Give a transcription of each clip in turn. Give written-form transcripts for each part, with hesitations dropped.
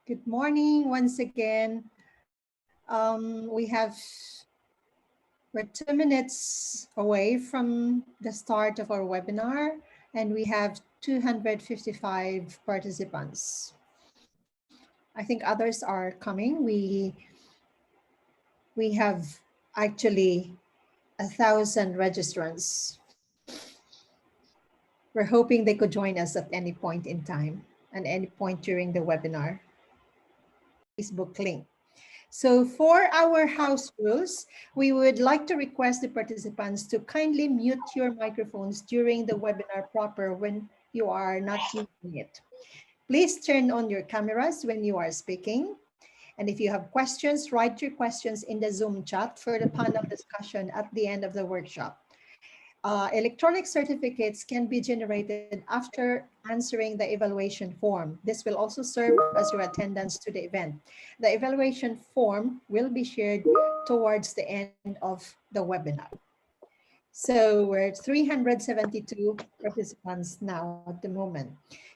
Good morning once again. We're 2 minutes away from the start of our webinar, and we have 255 participants. I think others are coming. We have actually 1,000 registrants. We're hoping they could join us at any point in time and any point during the webinar. Facebook link. So for our house rules, we would like to request the participants to kindly mute your microphones during the webinar proper when you are not using it. Please turn on your cameras when you are speaking. And if you have questions, write your questions in the Zoom chat for the panel discussion at the end of the workshop. Electronic certificates can be generated after answering the evaluation form. This will also serve as your attendance to the event. The evaluation form will be shared towards the end of the webinar. So we're 372 participants now at the moment.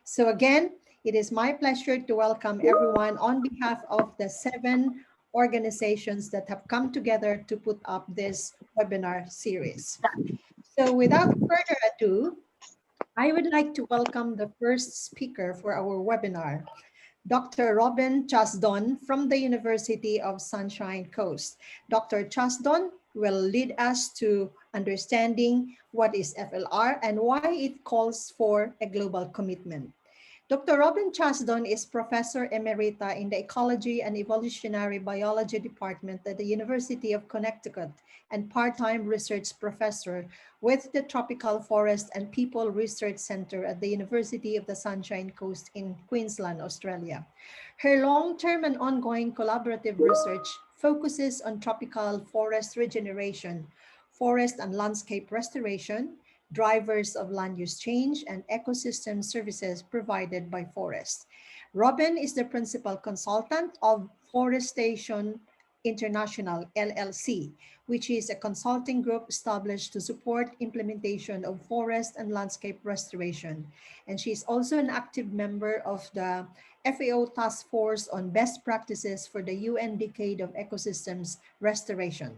So again, it is my pleasure to welcome everyone on behalf of the 7 organizations that have come together to put up this webinar series. So without further ado, I would like to welcome the first speaker for our webinar, Dr. Robin Chasdon from the University of Sunshine Coast. Dr. Chasdon will lead us to understanding what is FLR and why it calls for a global commitment. Dr. Robin Chasdon is Professor Emerita in the Ecology and Evolutionary Biology Department at the University of Connecticut and part-time research professor with the Tropical Forest and People Research Center at the University of the Sunshine Coast in Queensland, Australia. Her long-term and ongoing collaborative research focuses on tropical forest regeneration, forest and landscape restoration, drivers of land use change, and ecosystem services provided by forests. Robin is the principal consultant of Forestation International, LLC, which is a consulting group established to support implementation of forest and landscape restoration. And she's also an active member of the FAO Task Force on Best Practices for the UN Decade of Ecosystems Restoration.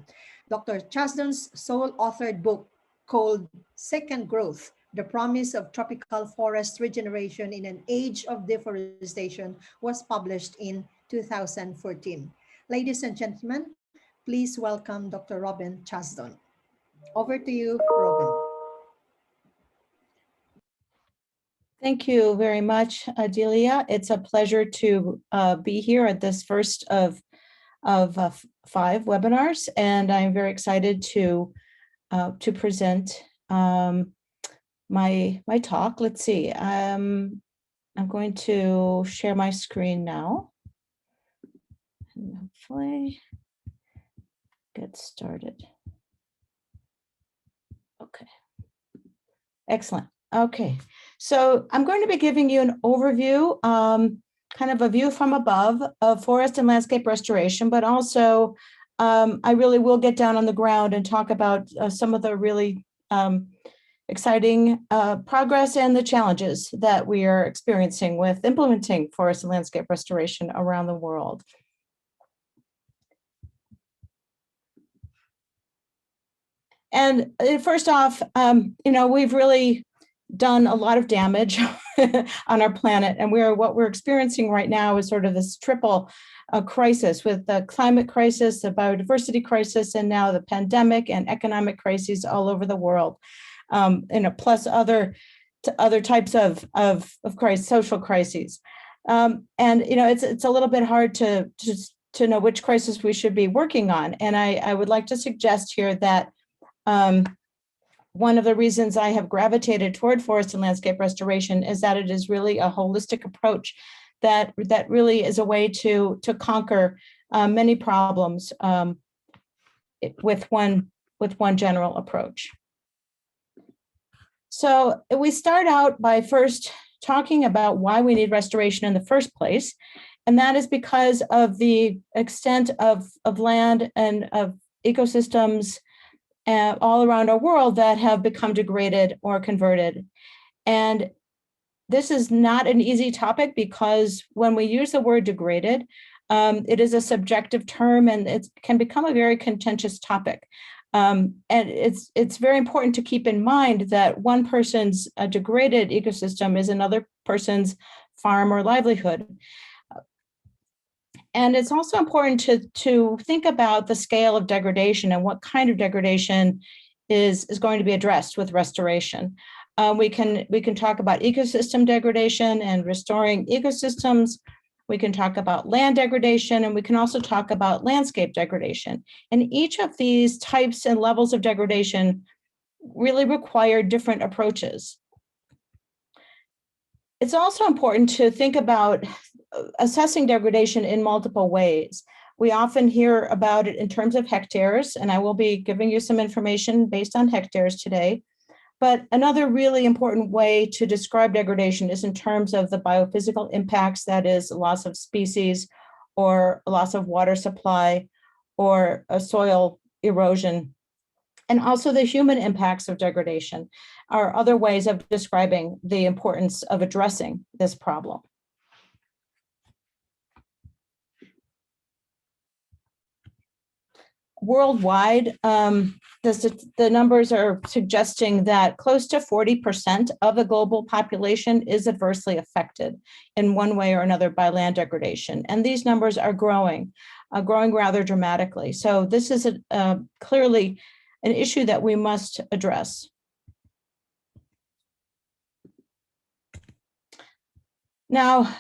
Dr. Chasdon's sole authored book called Second Growth, The Promise of Tropical Forest Regeneration in an Age of Deforestation was published in 2014. Ladies and gentlemen, please welcome Dr. Robin Chasdon. Over to you, Robin. Thank you very much, Adelia. It's a pleasure to be here at this first of 5 webinars, and I'm very excited to present my talk. Let's see. I'm going to share my screen now, and hopefully get started. Okay. Excellent. Okay. So I'm going to be giving you an overview, kind of a view from above of forest and landscape restoration, but also I really will get down on the ground and talk about some of the really exciting progress and the challenges that we are experiencing with implementing forest and landscape restoration around the world. And first off, we've really done a lot of damage on our planet, and what we're experiencing right now is sort of this triple crisis with the climate crisis, the biodiversity crisis, and now the pandemic and economic crises all over the world, plus other types of social crises. It's a little bit hard to know which crisis we should be working on, and I would like to suggest here that one of the reasons I have gravitated toward forest and landscape restoration is that it is really a holistic approach that really is a way to conquer many problems with one general approach. So we start out by first talking about why we need restoration in the first place, and that is because of the extent of land and of ecosystems all around our world that have become degraded or converted. And this is not an easy topic because when we use the word degraded, it is a subjective term and it can become a very contentious topic. And it's very important to keep in mind that one person's degraded ecosystem is another person's farm or livelihood. And it's also important to think about the scale of degradation and what kind of degradation is going to be addressed with restoration. We can talk about ecosystem degradation and restoring ecosystems. We can talk about land degradation, and we can also talk about landscape degradation. And each of these types and levels of degradation really require different approaches. It's also important to think about assessing degradation in multiple ways. We often hear about it in terms of hectares, and I will be giving you some information based on hectares today. But another really important way to describe degradation is in terms of the biophysical impacts, that is, loss of species or loss of water supply or a soil erosion. And also the human impacts of degradation are other ways of describing the importance of addressing this problem. Worldwide, the numbers are suggesting that close to 40% of the global population is adversely affected in one way or another by land degradation. And these numbers are growing rather dramatically. So this is clearly an issue that we must address. Now,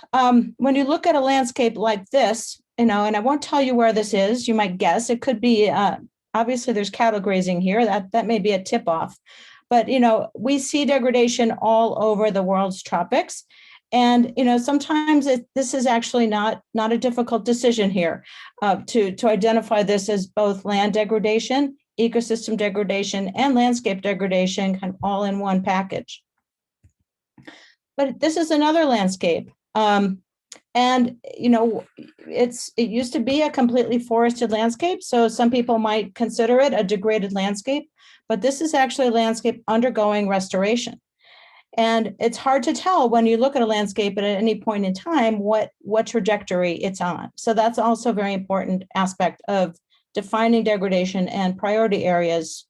when you look at a landscape like this, and I won't tell you where this is, you might guess. It could be, obviously there's cattle grazing here, that may be a tip off. But, we see degradation all over the world's tropics. And, sometimes this is actually not a difficult decision here to identify this as both land degradation, ecosystem degradation, and landscape degradation kind of all in one package. But this is another landscape. And, it used to be a completely forested landscape. So some people might consider it a degraded landscape, but this is actually a landscape undergoing restoration. And it's hard to tell when you look at a landscape at any point in time what trajectory it's on. So that's also a very important aspect of defining degradation and priority areas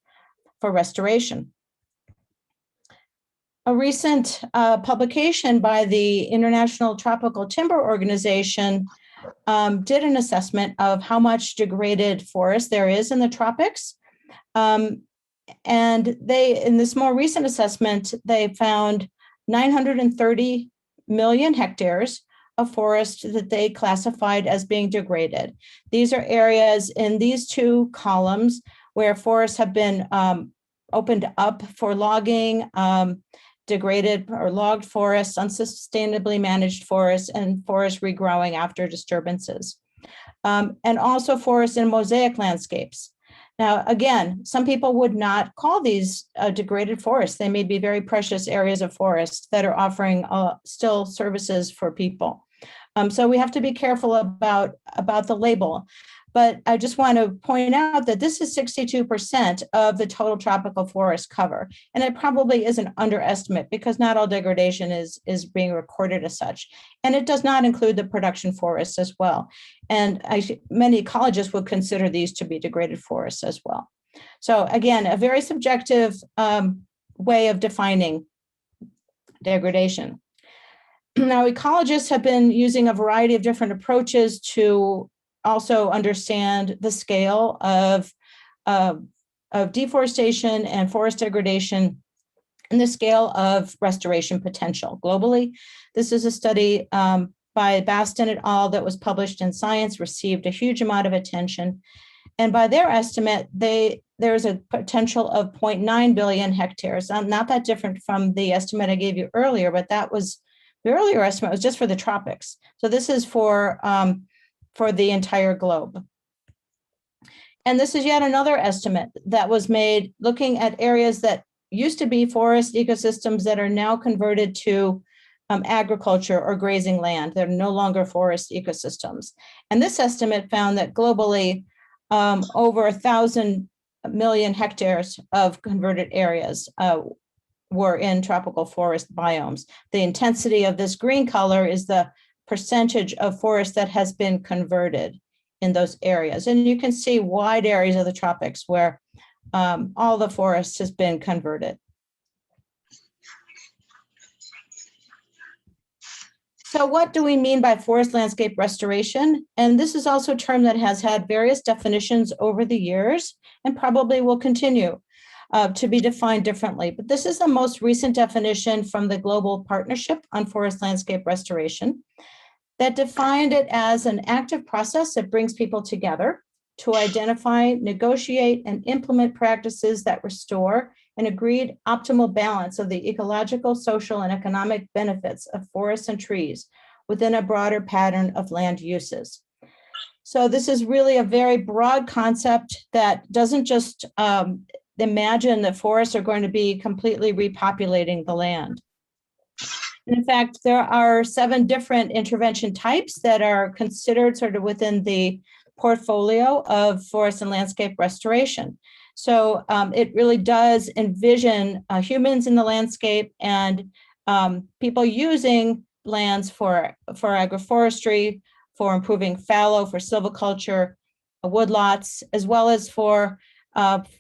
for restoration. A recent publication by the International Tropical Timber Organization did an assessment of how much degraded forest there is in the tropics. And in this more recent assessment, they found 930 million hectares of forest that they classified as being degraded. These are areas in these two columns where forests have been opened up for logging, degraded or logged forests, unsustainably managed forests, and forests regrowing after disturbances. And also forests in mosaic landscapes. Now, again, some people would not call these degraded forests. They may be very precious areas of forest that are offering still services for people. So we have to be careful about the label. But I just want to point out that this is 62% of the total tropical forest cover. And it probably is an underestimate because not all degradation is being recorded as such. And it does not include the production forests as well. And many ecologists would consider these to be degraded forests as well. So again, a very subjective way of defining degradation. Now, ecologists have been using a variety of different approaches to also understand the scale of deforestation and forest degradation and the scale of restoration potential globally. This is a study by Baston et al. That was published in Science, received a huge amount of attention. And by their estimate, there's a potential of 0.9 billion hectares. Not that different from the estimate I gave you earlier, but that was the earlier estimate was just for the tropics. So this is for the entire globe. And this is yet another estimate that was made looking at areas that used to be forest ecosystems that are now converted to agriculture or grazing land. They're no longer forest ecosystems. And this estimate found that globally, over 1,000 million hectares of converted areas were in tropical forest biomes. The intensity of this green color is the percentage of forest that has been converted in those areas. And you can see wide areas of the tropics where all the forest has been converted. So what do we mean by forest landscape restoration? And this is also a term that has had various definitions over the years and probably will continue to be defined differently. But this is the most recent definition from the Global Partnership on Forest Landscape Restoration that defined it as an active process that brings people together to identify, negotiate, and implement practices that restore an agreed optimal balance of the ecological, social, and economic benefits of forests and trees within a broader pattern of land uses. So this is really a very broad concept that doesn't just imagine that forests are going to be completely repopulating the land. And in fact, there are 7 different intervention types that are considered sort of within the portfolio of forest and landscape restoration. So it really does envision humans in the landscape and people using lands for agroforestry, for improving fallow, for silviculture, woodlots, as well as for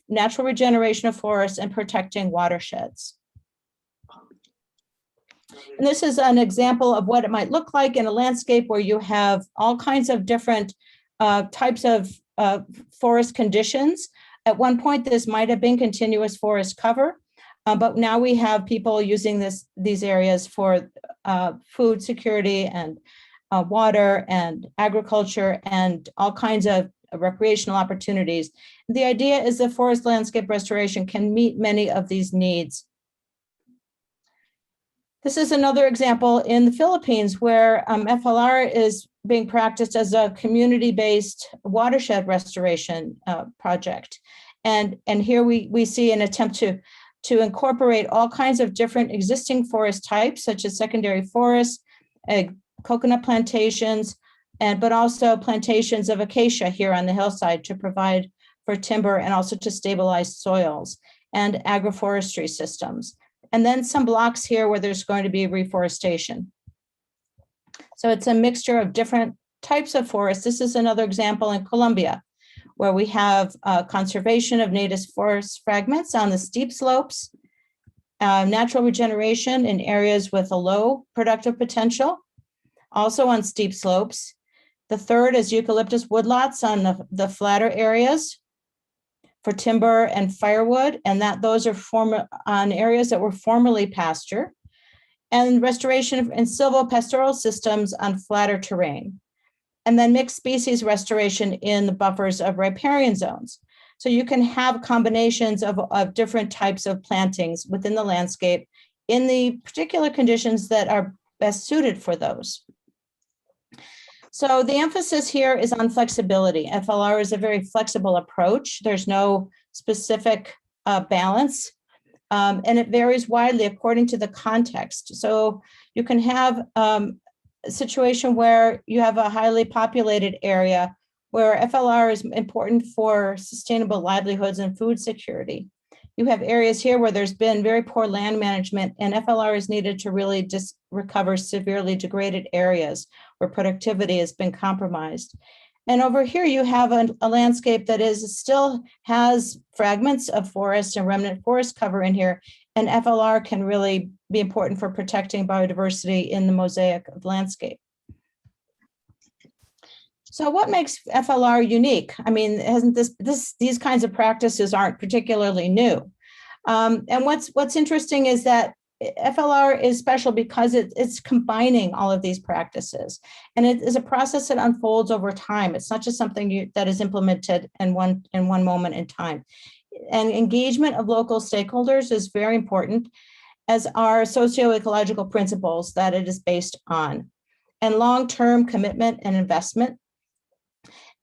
natural regeneration of forests and protecting watersheds. And this is an example of what it might look like in a landscape where you have all kinds of different types of forest conditions. At one point, this might have been continuous forest cover, but now we have people using these areas for food security and water and agriculture and all kinds of recreational opportunities. The idea is that forest landscape restoration can meet many of these needs. This is another example in the Philippines where FLR is being practiced as a community-based watershed restoration project. And here we see an attempt to incorporate all kinds of different existing forest types, such as secondary forests, coconut plantations, but also plantations of acacia here on the hillside to provide for timber and also to stabilize soils, and agroforestry systems. And then some blocks here where there's going to be reforestation. So it's a mixture of different types of forests. This is another example in Colombia, where we have conservation of native forest fragments on the steep slopes, natural regeneration in areas with a low productive potential, also on steep slopes. The third is eucalyptus woodlots on the flatter areas for timber and firewood, and those are on areas that were formerly pasture, and restoration in silvopastoral systems on flatter terrain, and then mixed species restoration in the buffers of riparian zones. So you can have combinations of different types of plantings within the landscape in the particular conditions that are best suited for those. So the emphasis here is on flexibility. FLR is a very flexible approach. There's no specific balance, and it varies widely according to the context. So you can have a situation where you have a highly populated area where FLR is important for sustainable livelihoods and food security. You have areas here where there's been very poor land management, and FLR is needed to really just recover severely degraded areas where productivity has been compromised. And over here, you have a landscape that still has fragments of forest and remnant forest cover in here, and FLR can really be important for protecting biodiversity in the mosaic of landscape. So what makes FLR unique? I mean, these kinds of practices aren't particularly new. And what's interesting is that FLR is special because it's combining all of these practices, and it is a process that unfolds over time. It's not just something that is implemented in one moment in time. And engagement of local stakeholders is very important, as are socio-ecological principles that it is based on, and long-term commitment and investment.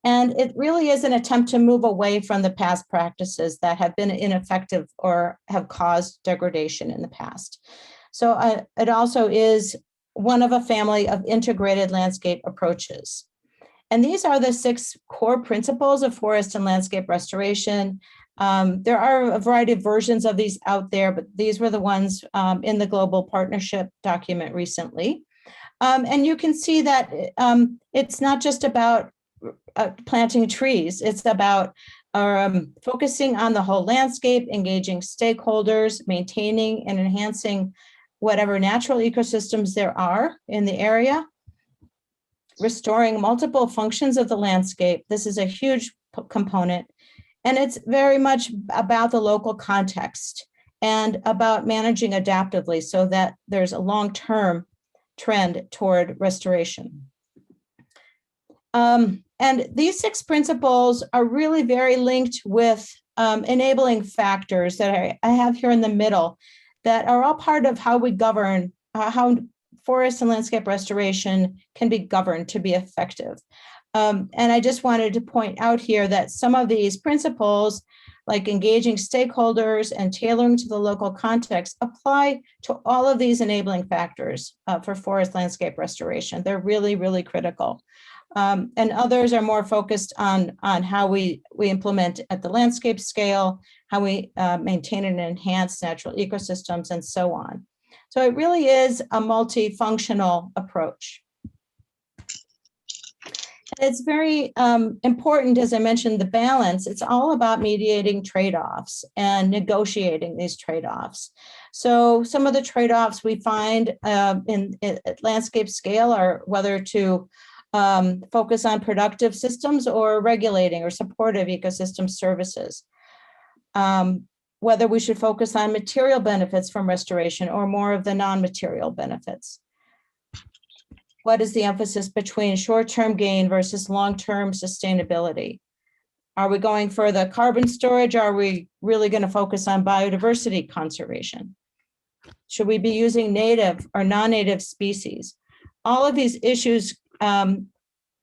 And it really is an attempt to move away from the past practices that have been ineffective or have caused degradation in the past. So it also is one of a family of integrated landscape approaches. And these are the 6 core principles of forest and landscape restoration. There are a variety of versions of these out there, but these were the ones in the Global Partnership document recently. And you can see that it's not just about planting trees, it's about focusing on the whole landscape, engaging stakeholders, maintaining and enhancing whatever natural ecosystems there are in the area, restoring multiple functions of the landscape. This is a huge component. And it's very much about the local context and about managing adaptively so that there's a long-term trend toward restoration. And these 6 principles are really very linked with enabling factors that I have here in the middle that are all part of how we govern, how forest and landscape restoration can be governed to be effective. And I just wanted to point out here that some of these principles, like engaging stakeholders and tailoring to the local context, apply to all of these enabling factors for forest landscape restoration. They're really, really critical. And others are more focused on how we implement at the landscape scale, how we maintain and enhance natural ecosystems, and so on. So it really is a multifunctional approach. It's very important, as I mentioned, the balance. It's all about mediating trade-offs and negotiating these trade-offs. So some of the trade-offs we find at landscape scale are whether to focus on productive systems or regulating or supportive ecosystem services. Whether we should focus on material benefits from restoration or more of the non-material benefits. What is the emphasis between short-term gain versus long-term sustainability? Are we going for the carbon storage? Are we really going to focus on biodiversity conservation? Should we be using native or non-native species? All of these issues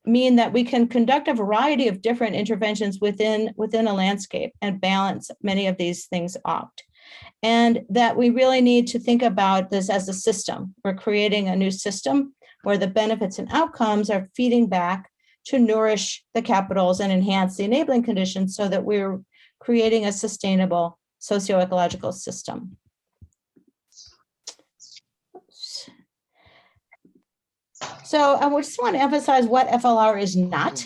mean that we can conduct a variety of different interventions within a landscape and balance many of these things out. And that we really need to think about this as a system. We're creating a new system where the benefits and outcomes are feeding back to nourish the capitals and enhance the enabling conditions so that we're creating a sustainable socio-ecological system. So I just want to emphasize what FLR is not.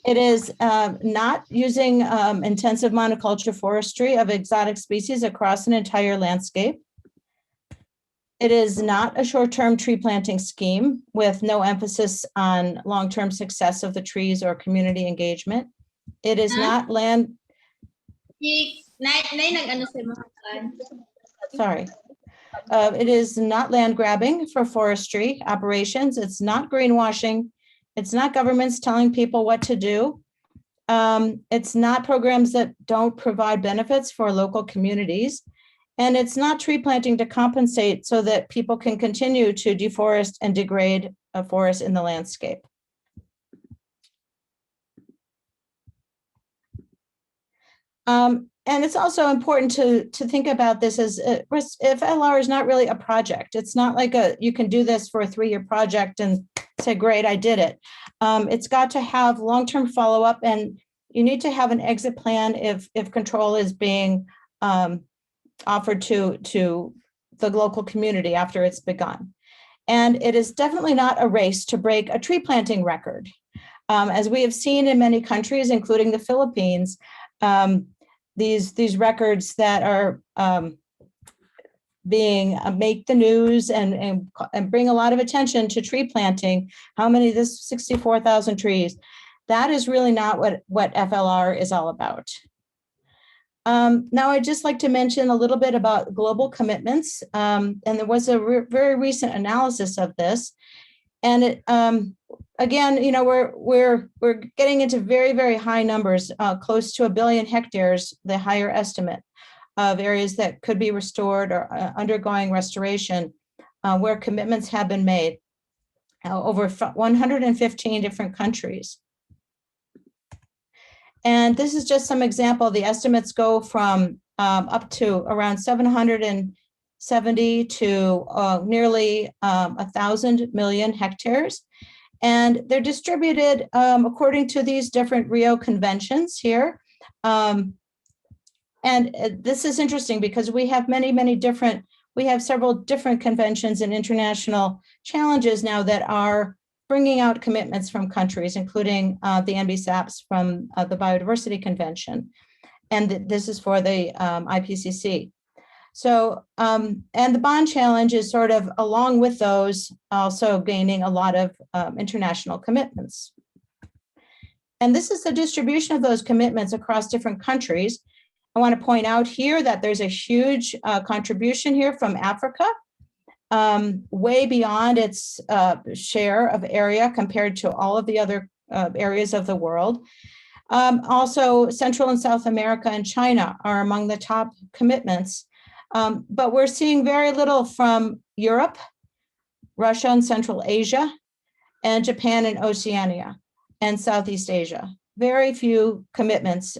It is not using intensive monoculture forestry of exotic species across an entire landscape. It is not a short-term tree planting scheme with no emphasis on long-term success of the trees or community engagement. It is not land. Sorry. It is not land grabbing for forestry operations. It's not greenwashing. It's not governments telling people what to do. It's not programs that don't provide benefits for local communities. And it's not tree planting to compensate so that people can continue to deforest and degrade a forest in the landscape. And it's also important to think about this as if LR is not really a project. It's not like you can do this for a 3-year project and say, great, I did it. It's got to have long-term follow-up, and you need to have an exit plan if control is being offered to the local community after it's begun. And it is definitely not a race to break a tree planting record. As we have seen in many countries, including the Philippines, these records that are make the news and bring a lot of attention to tree planting. How many? This 64,000 trees. That is really not what FLR is all about. Now, I'd just like to mention a little bit about global commitments. And there was a very recent analysis of this. And it, again, you know, we're getting into very, very high numbers, close to 1 billion hectares, the higher estimate of areas that could be restored or undergoing restoration, where commitments have been made over 115 different countries. And this is just some example. The estimates go from up to around 770 to nearly 1,000 million hectares. And they're distributed according to these different Rio conventions here. And this is interesting because we have we have several different conventions and international challenges now that are bringing out commitments from countries, including the NBSAPs from the Biodiversity Convention. And this is for the IPCC. So, and the bond challenge is sort of along with those also gaining a lot of international commitments. And this is the distribution of those commitments across different countries. I want to point out here that there's a huge contribution here from Africa, way beyond its share of area compared to all of the other areas of the world. Also, Central and South America and China are among the top commitments, but we're seeing very little from Europe, Russia and Central Asia, and Japan and Oceania, and Southeast Asia. Very few commitments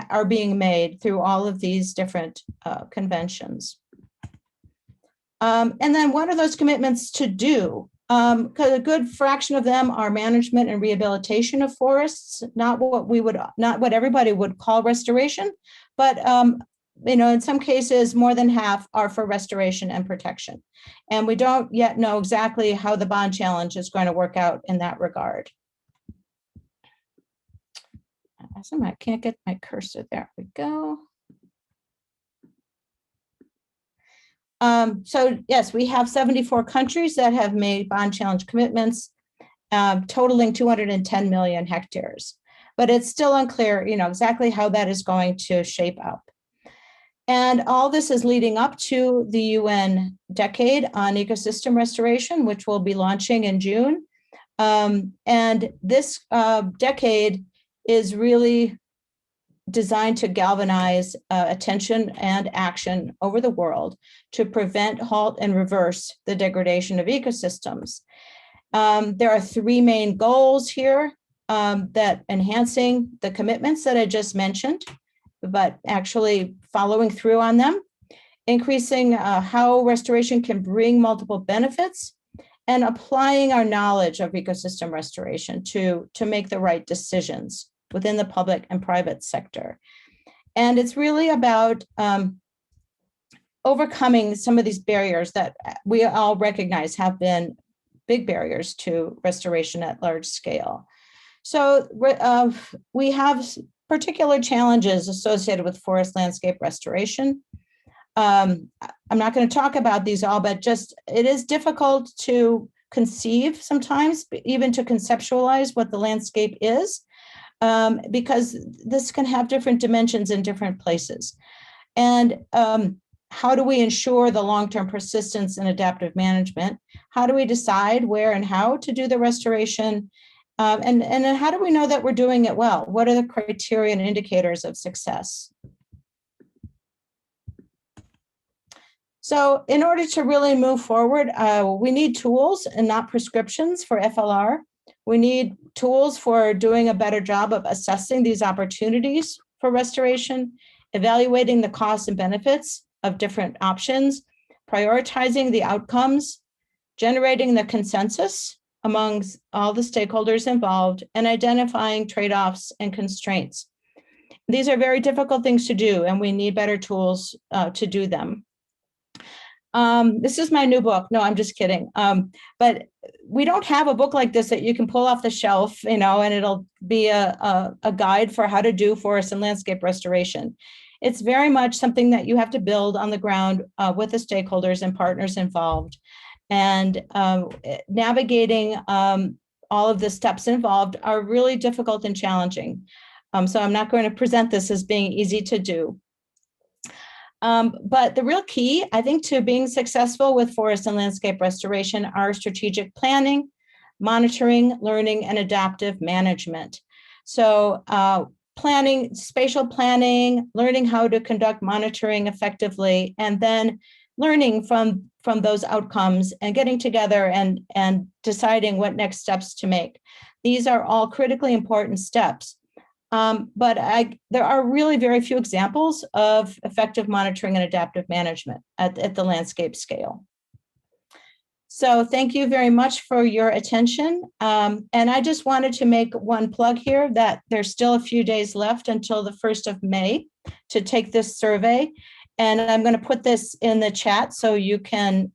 are being made through all of these different conventions. And then what are those commitments to do? Because a good fraction of them are management and rehabilitation of forests, not what everybody would call restoration, but in some cases, more than half are for restoration and protection. And we don't yet know exactly how the bond challenge is going to work out in that regard. I can't get my cursor. There we go. So yes, we have 74 countries that have made bond challenge commitments, totaling 210 million hectares. But it's still unclear, exactly how that is going to shape up. And all this is leading up to the UN Decade on Ecosystem Restoration, which will be launching in June. And this decade is really designed to galvanize attention and action over the world to prevent, halt, and reverse the degradation of ecosystems. There are three main goals here that enhancing the commitments that I just mentioned, but actually following through on them, increasing how restoration can bring multiple benefits, and applying our knowledge of ecosystem restoration to make the right decisions within the public and private sector. And it's really about overcoming some of these barriers that we all recognize have been big barriers to restoration at large scale. So we have particular challenges associated with forest landscape restoration. I'm not going to talk about these all, but just it is difficult to conceive sometimes, even to conceptualize what the landscape is, because this can have different dimensions in different places. And how do we ensure the long-term persistence and adaptive management? How do we decide where and how to do the restoration? And how do we know that we're doing it well? What are the criteria and indicators of success? So in order to really move forward, we need tools and not prescriptions for FLR. We need tools for doing a better job of assessing these opportunities for restoration, evaluating the costs and benefits of different options, prioritizing the outcomes, generating the consensus among all the stakeholders involved, and identifying trade-offs and constraints. These are very difficult things to do, and we need better tools to do them. This is my new book. No, I'm just kidding. But we don't have a book like this that you can pull off the shelf, and it'll be a guide for how to do forest and landscape restoration. It's very much something that you have to build on the ground with the stakeholders and partners involved. And navigating all of the steps involved are really difficult and challenging. So I'm not going to present this as being easy to do. But the real key, I think, to being successful with forest and landscape restoration are strategic planning, monitoring, learning, and adaptive management. So planning, spatial planning, learning how to conduct monitoring effectively, and then learning from those outcomes and getting together and deciding what next steps to make. These are all critically important steps. But there are really very few examples of effective monitoring and adaptive management at the landscape scale. So thank you very much for your attention. And I just wanted to make one plug here that there's still a few days left until the 1st of May to take this survey. And I'm going to put this in the chat so you can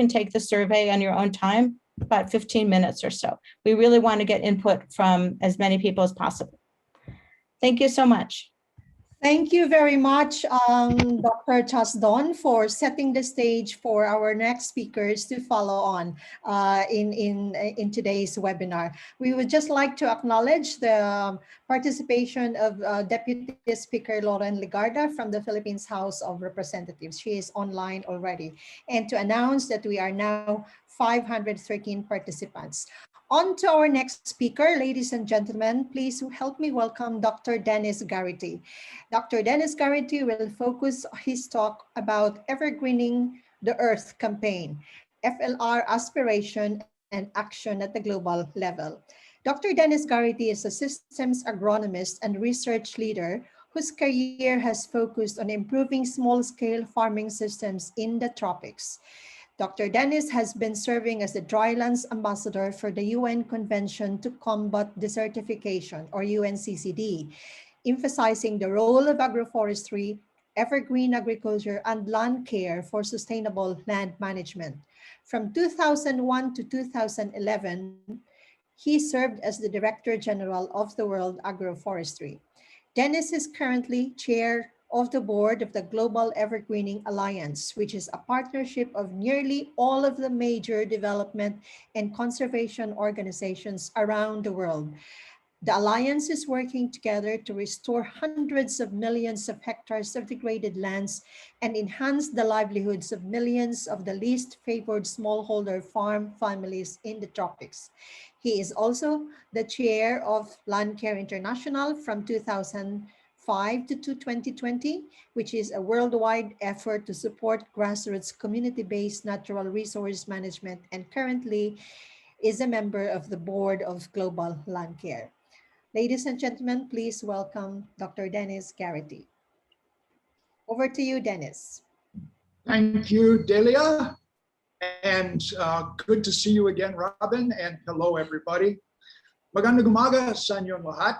take the survey on your own time, about 15 minutes or so. We really want to get input from as many people as possible. Thank you so much. Thank you very much, Dr. Chasdon, for setting the stage for our next speakers to follow on in today's webinar. We would just like to acknowledge the participation of Deputy Speaker Lauren Legarda from the Philippines House of Representatives. She is online already. And to announce that we are now 513 participants. On to our next speaker, ladies and gentlemen, please help me welcome Dr. Dennis Garrity. Dr. Dennis Garrity will focus his talk about Evergreening the Earth campaign, FLR aspiration and action at the global level. Dr. Dennis Garrity is a systems agronomist and research leader whose career has focused on improving small-scale farming systems in the tropics. Dr. Dennis has been serving as the Drylands Ambassador for the UN Convention to Combat Desertification, or UNCCD, emphasizing the role of agroforestry, evergreen agriculture, and land care for sustainable land management. From 2001 to 2011, he served as the Director General of the World Agroforestry. Dennis is currently chair of the board of the Global Evergreening Alliance, which is a partnership of nearly all of the major development and conservation organizations around the world. The Alliance is working together to restore hundreds of millions of hectares of degraded lands and enhance the livelihoods of millions of the least favored smallholder farm families in the tropics. He is also the chair of Land Care International from 2005 to 2020, which is a worldwide effort to support grassroots community-based natural resource management, and currently is a member of the board of Global Land Care. Ladies and gentlemen, please welcome Dr. Dennis Garrity. Over to you, Dennis. Thank you, Delia. And good to see you again, Robin, and hello, everybody. Magandang umaga sa inyong lahat.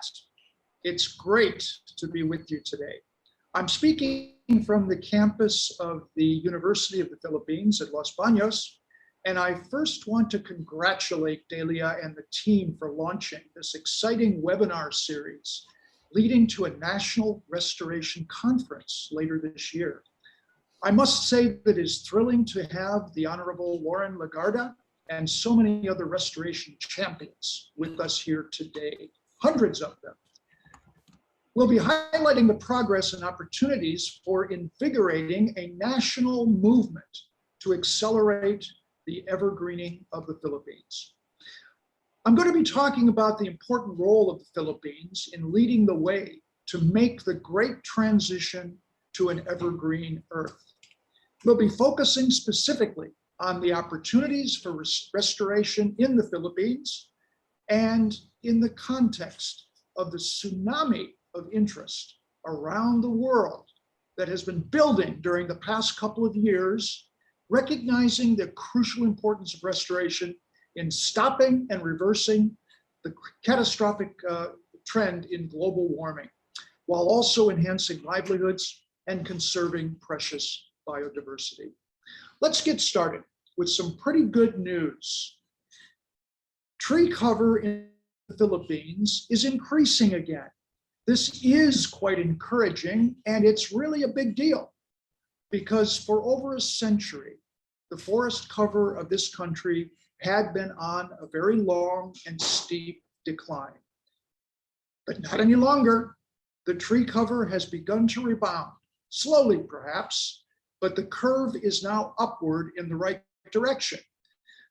It's great to be with you today. I'm speaking from the campus of the University of the Philippines at Los Baños, and I first want to congratulate Delia and the team for launching this exciting webinar series leading to a national restoration conference later this year. I must say that it is thrilling to have the Honorable Lauren Legarda and so many other restoration champions with us here today, hundreds of them. We'll be highlighting the progress and opportunities for invigorating a national movement to accelerate the evergreening of the Philippines. I'm going to be talking about the important role of the Philippines in leading the way to make the great transition to an evergreen Earth. We'll be focusing specifically on the opportunities for restoration in the Philippines and in the context of the tsunami of interest around the world that has been building during the past couple of years, recognizing the crucial importance of restoration in stopping and reversing the catastrophic trend in global warming, while also enhancing livelihoods and conserving precious biodiversity. Let's get started with some pretty good news. Tree cover in the Philippines is increasing again. This is quite encouraging, and it's really a big deal because for over a century, the forest cover of this country had been on a very long and steep decline. But not any longer. The tree cover has begun to rebound, slowly perhaps, but the curve is now upward in the right direction.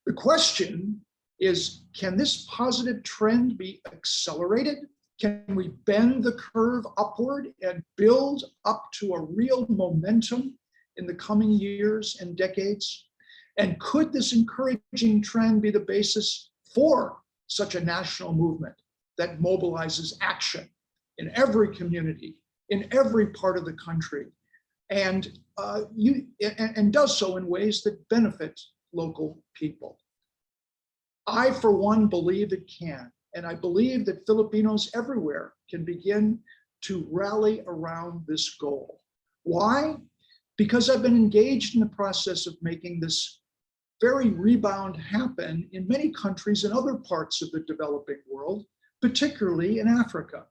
The question is, can this positive trend be accelerated? Can we bend the curve upward and build up to a real momentum in the coming years and decades? And could this encouraging trend be the basis for such a national movement that mobilizes action in every community, in every part of the country, and does so in ways that benefit local people. I, for one, believe it can, and I believe that Filipinos everywhere can begin to rally around this goal. Why? Because I've been engaged in the process of making this very rebound happen in many countries in other parts of the developing world, particularly in Africa.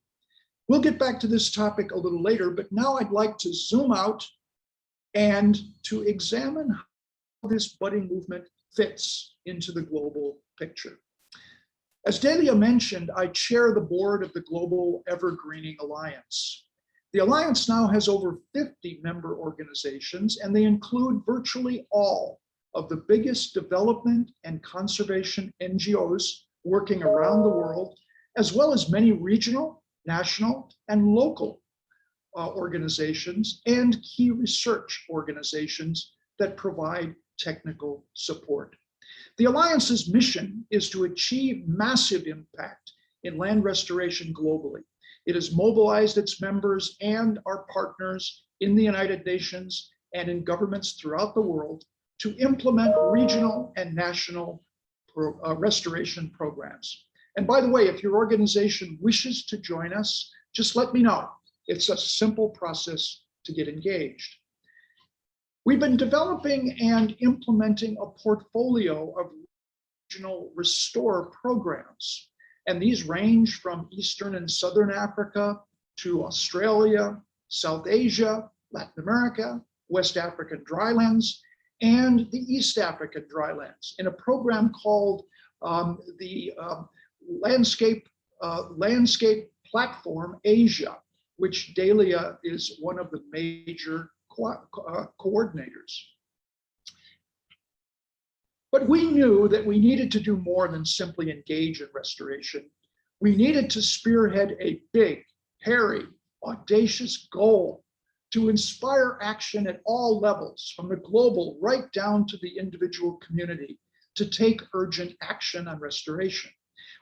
We'll get back to this topic a little later, but now I'd like to zoom out and to examine how this budding movement fits into the global picture. As Delia mentioned, I chair the board of the Global Evergreening Alliance. The Alliance now has over 50 member organizations, and they include virtually all of the biggest development and conservation NGOs working around the world, as well as many regional, national, and local organizations and key research organizations that provide technical support. The Alliance's mission is to achieve massive impact in land restoration globally. It has mobilized its members and our partners in the United Nations and in governments throughout the world to implement regional and national restoration programs. And by the way, if your organization wishes to join us, just let me know. It's a simple process to get engaged. We've been developing and implementing a portfolio of regional restore programs. And these range from Eastern and Southern Africa to Australia, South Asia, Latin America, West African drylands, and the East African drylands in a program called the Landscape Platform Asia, which Delia is one of the major coordinators. But we knew that we needed to do more than simply engage in restoration. We needed to spearhead a big, hairy, audacious goal to inspire action at all levels, from the global right down to the individual community, to take urgent action on restoration.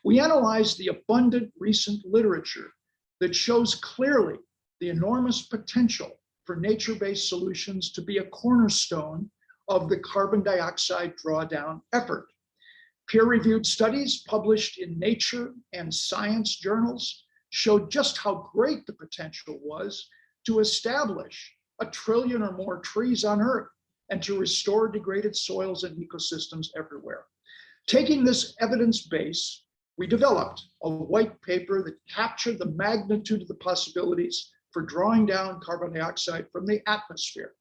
We analyzed the abundant recent literature that shows clearly the enormous potential for nature-based solutions to be a cornerstone of the carbon dioxide drawdown effort. Peer-reviewed studies published in Nature and Science journals showed just how great the potential was to establish 1 trillion or more trees on Earth and to restore degraded soils and ecosystems everywhere. Taking this evidence base, we developed a white paper that captured the magnitude of the possibilities for drawing down carbon dioxide from the atmosphere.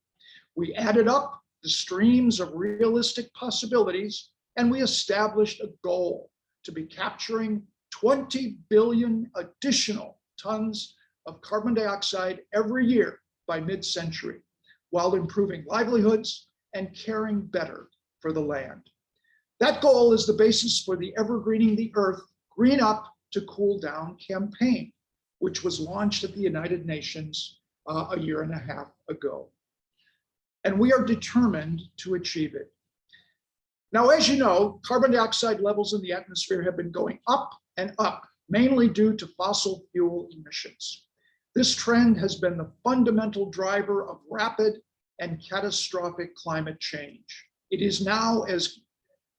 We added up the streams of realistic possibilities, and we established a goal to be capturing 20 billion additional tons of carbon dioxide every year by mid-century, while improving livelihoods and caring better for the land. That goal is the basis for the Evergreening the Earth, Green Up to Cool Down campaign, which was launched at the United Nations a year and a half ago. And we are determined to achieve it. Now, as you know, carbon dioxide levels in the atmosphere have been going up and up, mainly due to fossil fuel emissions. This trend has been the fundamental driver of rapid and catastrophic climate change. It is now, as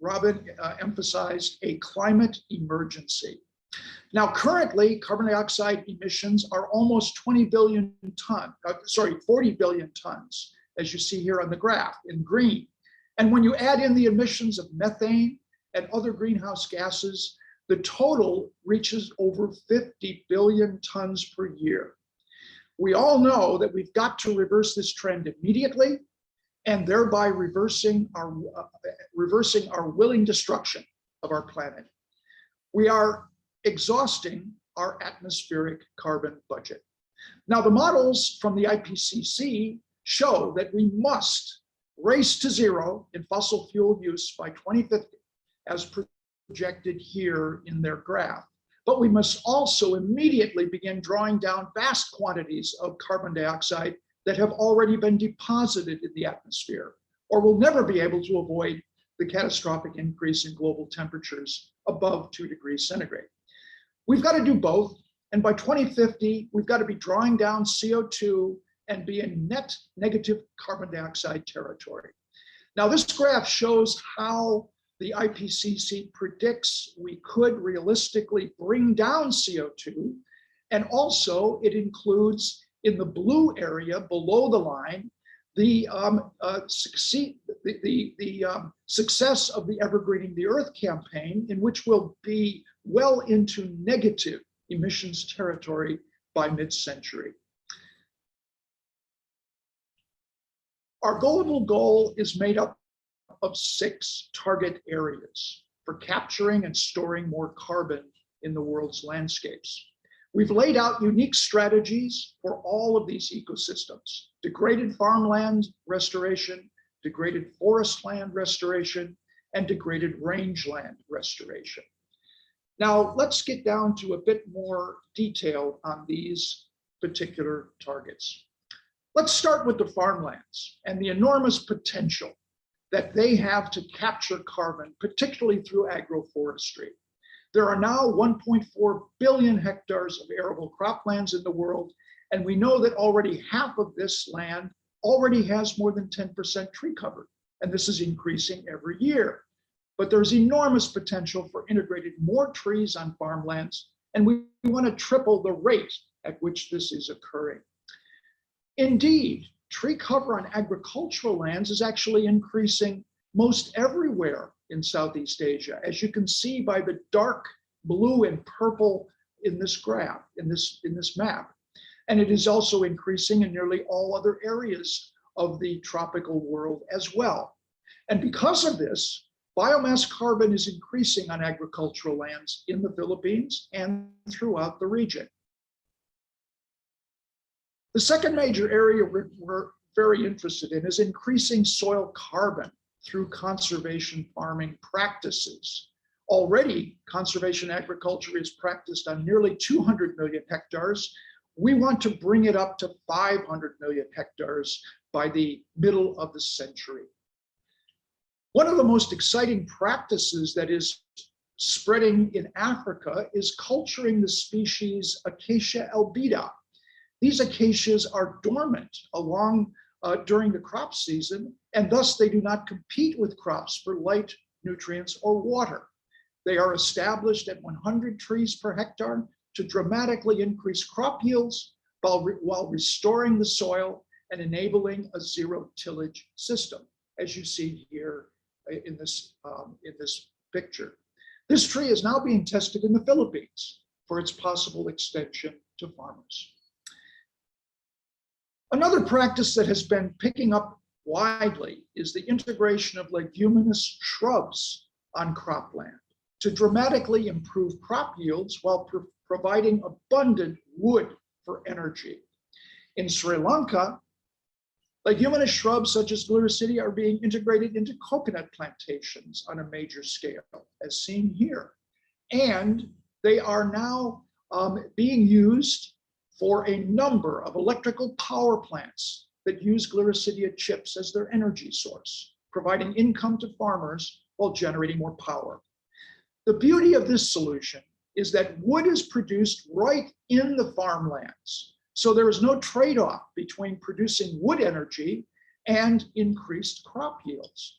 Robin emphasized, a climate emergency. Now, currently, carbon dioxide emissions are almost 40 billion tons, as you see here on the graph in green. And when you add in the emissions of methane and other greenhouse gases, the total reaches over 50 billion tons per year. We all know that we've got to reverse this trend immediately, and thereby reversing our willing destruction of our planet. We are exhausting our atmospheric carbon budget. Now, the models from the IPCC show that we must race to zero in fossil fuel use by 2050, as projected here in their graph. But we must also immediately begin drawing down vast quantities of carbon dioxide that have already been deposited in the atmosphere, or will never be able to avoid the catastrophic increase in global temperatures above 2 degrees centigrade. We've got to do both, and by 2050, we've got to be drawing down CO2 and be in net negative carbon dioxide territory. Now, this graph shows how the IPCC predicts we could realistically bring down CO2. And also it includes in the blue area below the line, the success of the Evergreening the Earth campaign, in which we'll be well into negative emissions territory by mid-century. Our global goal is made up of 6 target areas for capturing and storing more carbon in the world's landscapes. We've laid out unique strategies for all of these ecosystems: degraded farmland restoration, degraded forest land restoration, and degraded rangeland restoration. Now, let's get down to a bit more detail on these particular targets. Let's start with the farmlands and the enormous potential that they have to capture carbon, particularly through agroforestry. There are now 1.4 billion hectares of arable croplands in the world, and we know that already half of this land already has more than 10% tree cover, and this is increasing every year. But there's enormous potential for integrating more trees on farmlands, and we want to triple the rate at which this is occurring. Indeed, tree cover on agricultural lands is actually increasing most everywhere in Southeast Asia, as you can see by the dark blue and purple in this graph, in this map. And it is also increasing in nearly all other areas of the tropical world as well. And because of this, biomass carbon is increasing on agricultural lands in the Philippines and throughout the region. The second major area we're very interested in is increasing soil carbon through conservation farming practices. Already, conservation agriculture is practiced on nearly 200 million hectares. We want to bring it up to 500 million hectares by the middle of the century. One of the most exciting practices that is spreading in Africa is culturing the species Acacia albida. These acacias are dormant during the crop season, and thus they do not compete with crops for light, nutrients, or water. They are established at 100 trees per hectare to dramatically increase crop yields while restoring the soil and enabling a zero tillage system, as you see here in this picture. This tree is now being tested in the Philippines for its possible extension to farmers. Another practice that has been picking up widely is the integration of leguminous shrubs on cropland to dramatically improve crop yields while providing abundant wood for energy. In Sri Lanka, leguminous shrubs such as Glycidia are being integrated into coconut plantations on a major scale, as seen here. And they are now being used for a number of electrical power plants that use Glycidia chips as their energy source, providing income to farmers while generating more power. The beauty of this solution is that wood is produced right in the farmlands. So there is no trade-off between producing wood energy and increased crop yields.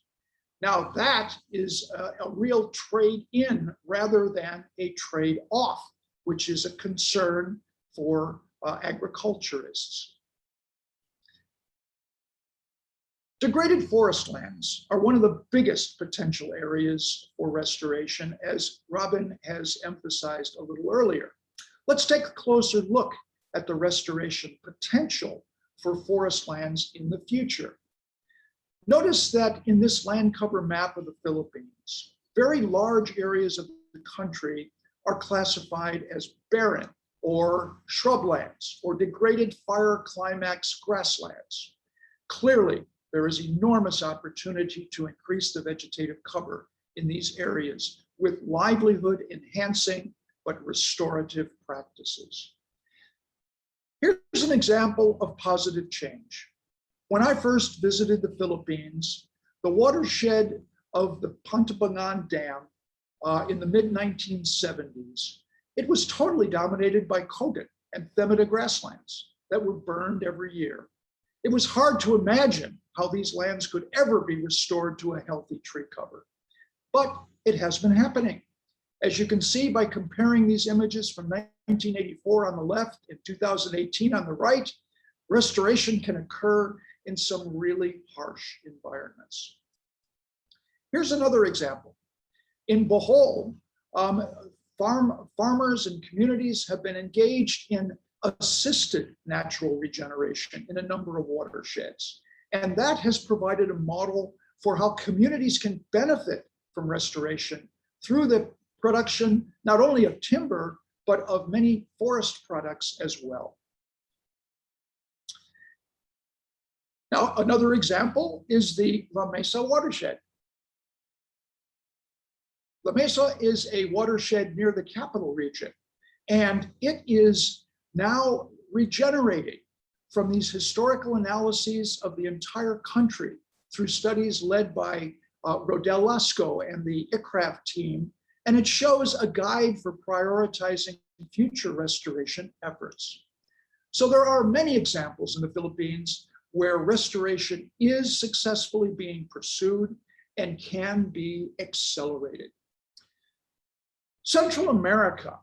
Now that is a real trade-in rather than a trade-off, which is a concern for agriculturists. Degraded forest lands are one of the biggest potential areas for restoration, as Robin has emphasized a little earlier. Let's take a closer look at the restoration potential for forest lands in the future. Notice that in this land cover map of the Philippines, very large areas of the country are classified as barren or shrublands or degraded fire climax grasslands. Clearly, there is enormous opportunity to increase the vegetative cover in these areas with livelihood enhancing but restorative practices. Here's an example of positive change. When I first visited the Philippines, the watershed of the Pantabangan Dam in the mid-1970s, it was totally dominated by kogan and themida grasslands that were burned every year. It was hard to imagine how these lands could ever be restored to a healthy tree cover. But it has been happening. As you can see by comparing these images from 1984 on the left and 2018 on the right, restoration can occur in some really harsh environments. Here's another example. In Bohol, farmers and communities have been engaged in assisted natural regeneration in a number of watersheds. And that has provided a model for how communities can benefit from restoration through the production, not only of timber, but of many forest products as well. Now, another example is the La Mesa watershed. La Mesa is a watershed near the capital region, and it is now regenerating from these historical analyses of the entire country through studies led by Rodel Lasco and the ICRAF team, and it shows a guide for prioritizing future restoration efforts. So there are many examples in the Philippines where restoration is successfully being pursued and can be accelerated. Central America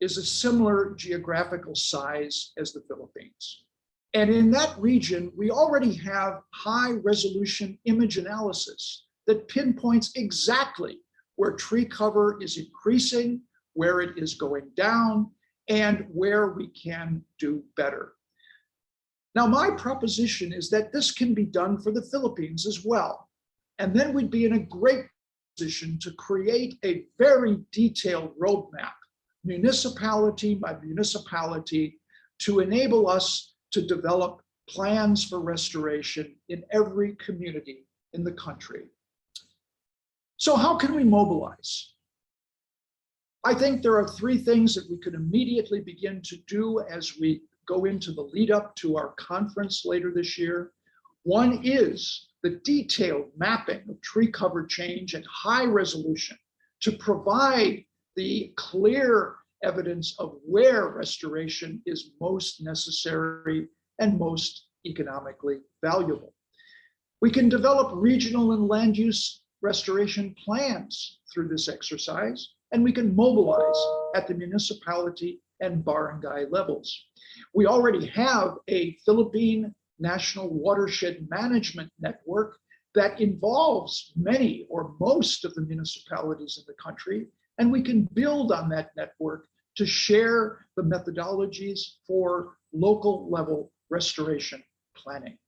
is a similar geographical size as the Philippines. And in that region, we already have high resolution image analysis that pinpoints exactly where tree cover is increasing, where it is going down, and where we can do better. Now, my proposition is that this can be done for the Philippines as well. And then we'd be in a great position to create a very detailed roadmap, municipality by municipality, to enable us to develop plans for restoration in every community in the country. So how can we mobilize? I think there are three things that we could immediately begin to do as we go into the lead up to our conference later this year. One is the detailed mapping of tree cover change at high resolution to provide the clear evidence of where restoration is most necessary and most economically valuable. We can develop regional and land use restoration plans through this exercise, and we can mobilize at the municipality and barangay levels. We already have a Philippine National Watershed Management Network that involves many or most of the municipalities in the country, and we can build on that network to share the methodologies for local level restoration planning.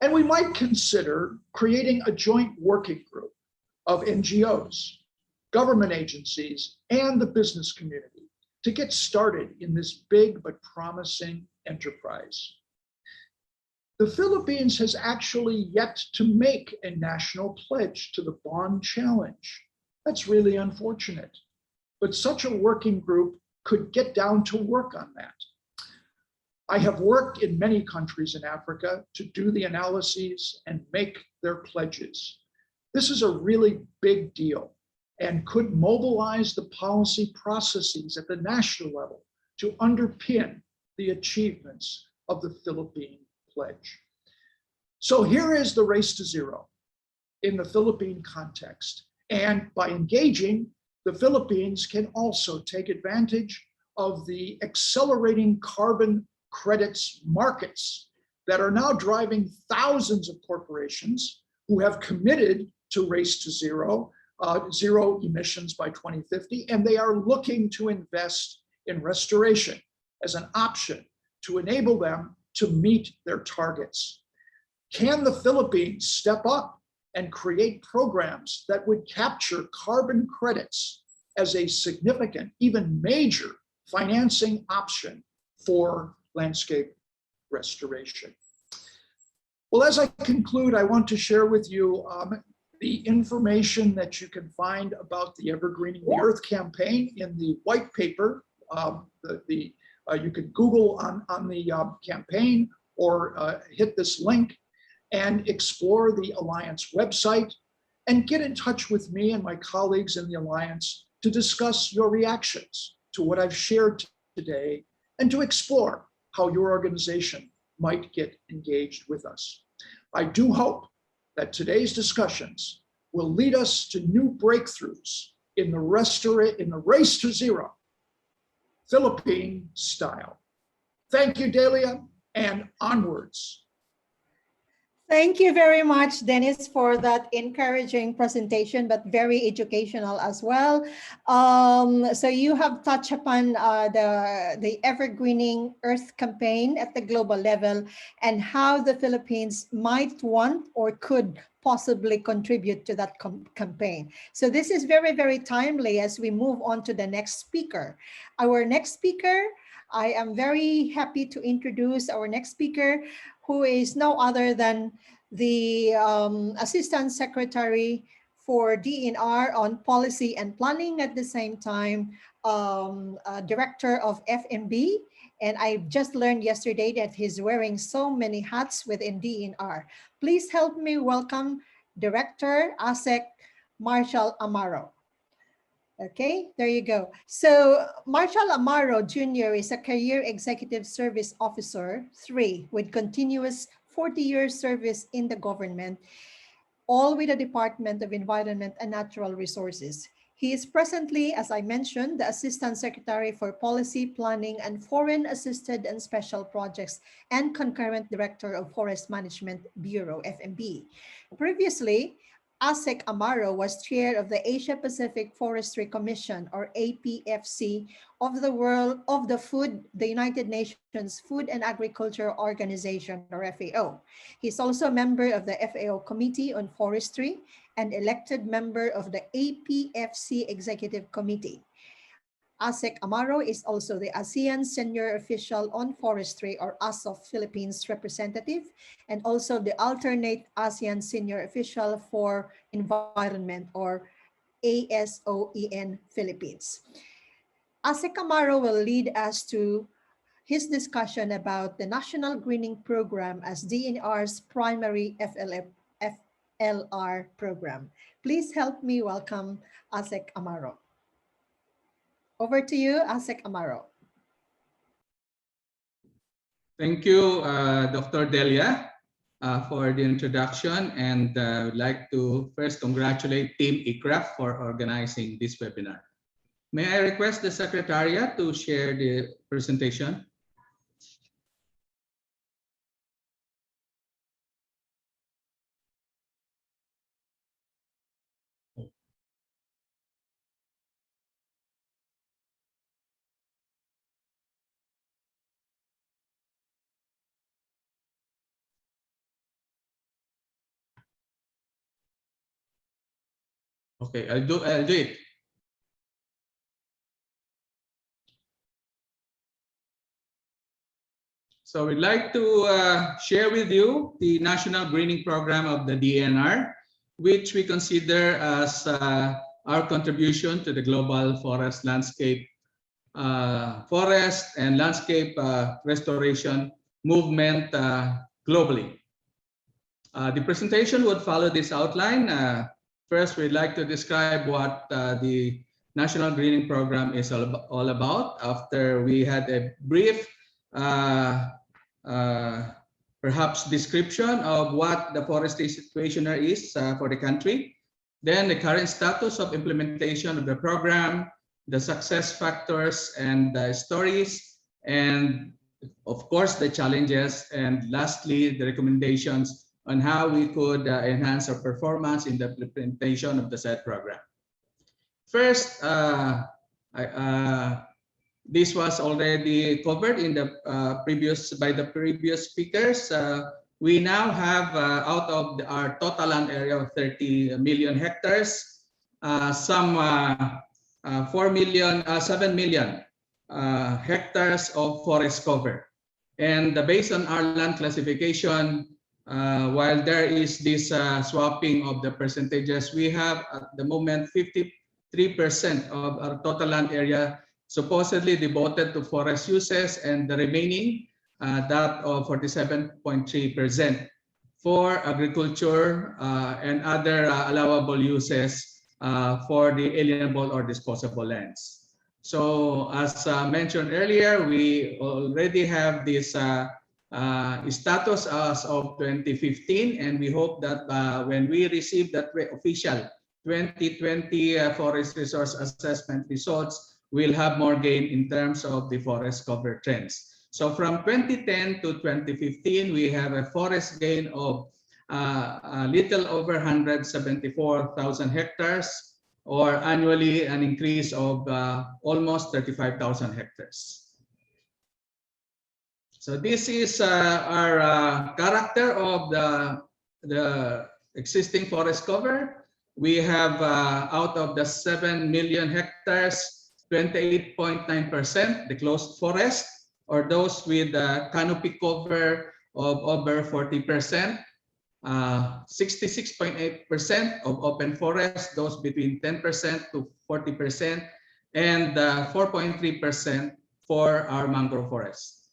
And we might consider creating a joint working group of NGOs, government agencies, and the business community to get started in this big but promising enterprise. The Philippines has actually yet to make a national pledge to the bond challenge. That's really unfortunate, but such a working group could get down to work on that. I have worked in many countries in Africa to do the analyses and make their pledges. This is a really big deal and could mobilize the policy processes at the national level to underpin the achievements of the Philippine Pledge. So here is the race to zero in the Philippine context. And by engaging, the Philippines can also take advantage of the accelerating carbon credits markets that are now driving thousands of corporations who have committed to race to zero, zero emissions by 2050, and they are looking to invest in restoration as an option to enable them to meet their targets. Can the Philippines step up and create programs that would capture carbon credits as a significant, even major financing option for landscape restoration? Well, as I conclude, I want to share with you the information that you can find about the Evergreening the Earth campaign in the white paper. You can Google on the campaign or hit this link and explore the Alliance website and get in touch with me and my colleagues in the Alliance to discuss your reactions to what I've shared today and to explore how your organization might get engaged with us. I do hope that today's discussions will lead us to new breakthroughs in the race to zero, Philippine style. Thank you, Delia, and onwards. Thank you very much, Dennis, for that encouraging presentation, but very educational as well. So you have touched upon the evergreening Earth campaign at the global level and how the Philippines might want or could possibly contribute to that campaign. So this is very, very timely as we move on to the next speaker. Our next speaker, I am very happy to introduce our next speaker, who is no other than the Assistant Secretary for DNR on Policy and Planning, at the same time, Director of FMB. And I just learned yesterday that he's wearing so many hats within DNR. Please help me welcome Director ASEC Marshall Amaro. Okay, there you go. So Marshall Amaro Jr. is a Career Executive Service Officer 3 with continuous 40-year service in the government, all with the Department of Environment and Natural Resources. He is presently, as I mentioned, the Assistant Secretary for Policy, Planning, and Foreign Assisted and Special Projects and Concurrent Director of Forest Management Bureau, FMB. Previously, ASEC Amaro was chair of the Asia Pacific Forestry Commission, or APFC, of the United Nations Food and Agriculture Organization, or FAO. He's also a member of the FAO Committee on Forestry and elected member of the APFC Executive Committee. ASEC Amaro is also the ASEAN Senior Official on Forestry, or ASOF Philippines representative, and also the alternate ASEAN Senior Official for Environment, or ASOEN Philippines. ASEC Amaro will lead us to his discussion about the National Greening Program as DNR's primary FLR program. Please help me welcome ASEC Amaro. Over to you, ASEC Amaro. Thank you, Dr. Delia, for the introduction, and I'd like to first congratulate Team ICRAF for organizing this webinar. May I request the Secretariat to share the presentation? Okay, I'll do it. So we'd like to share with you the National Greening Program of the DNR, which we consider as our contribution to the global forest landscape, forest and landscape restoration movement globally. The presentation would follow this outline. First, we'd like to describe what the National Greening Program is all about. After we had a brief, perhaps description of what the forestry situation is for the country, then the current status of implementation of the program, the success factors and the stories, and of course the challenges, and lastly the recommendations on how we could enhance our performance in the implementation of the said program. First, this was already covered in the by the previous speakers. We now have out of our total land area of 30 million hectares, some 7 million hectares of forest cover. And based on our land classification, while there is this swapping of the percentages, we have at the moment 53% of our total land area supposedly devoted to forest uses, and the remaining, that of 47.3% for agriculture and other allowable uses for the alienable or disposable lands. So as mentioned earlier, we already have this status as of 2015, and we hope that when we receive that official 2020 forest resource assessment results, we'll have more gain in terms of the forest cover trends. So from 2010 to 2015, we have a forest gain of a little over 174,000 hectares, or annually an increase of almost 35,000 hectares. So this is our character of the existing forest cover. We have out of the 7 million hectares, 28.9% the closed forest, or those with canopy cover of over 40%, 66.8% of open forest, those between 10% to 40%, and 4.3% for our mangrove forest.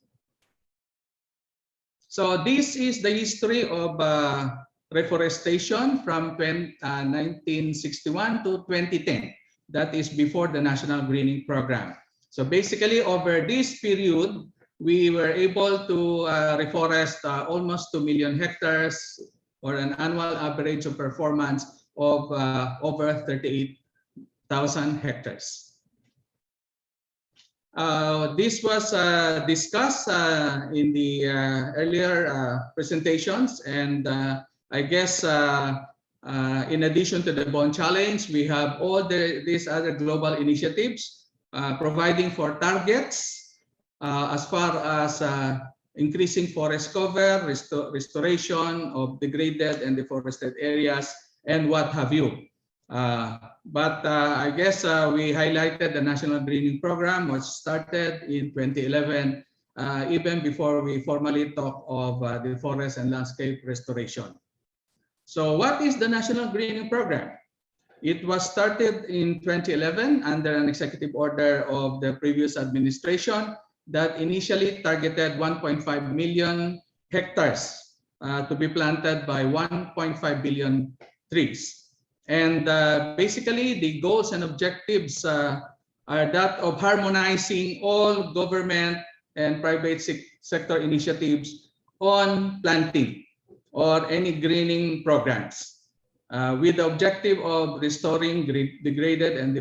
So this is the history of reforestation from 1961 to 2010. That is before the National Greening Program. So basically over this period, we were able to reforest almost 2 million hectares, or an annual average of performance of over 38,000 hectares. This was discussed in the earlier presentations, and I guess in addition to the Bond Challenge, we have all these other global initiatives providing for targets as far as increasing forest cover, restoration of degraded and deforested areas, and what have you. But I guess we highlighted the National Greening Program was started in 2011, even before we formally talk of the forest and landscape restoration. So what is the National Greening Program? It was started in 2011 under an executive order of the previous administration that initially targeted 1.5 million hectares to be planted by 1.5 billion trees. And basically, the goals and objectives are that of harmonizing all government and private sector initiatives on planting or any greening programs, with the objective of restoring degraded and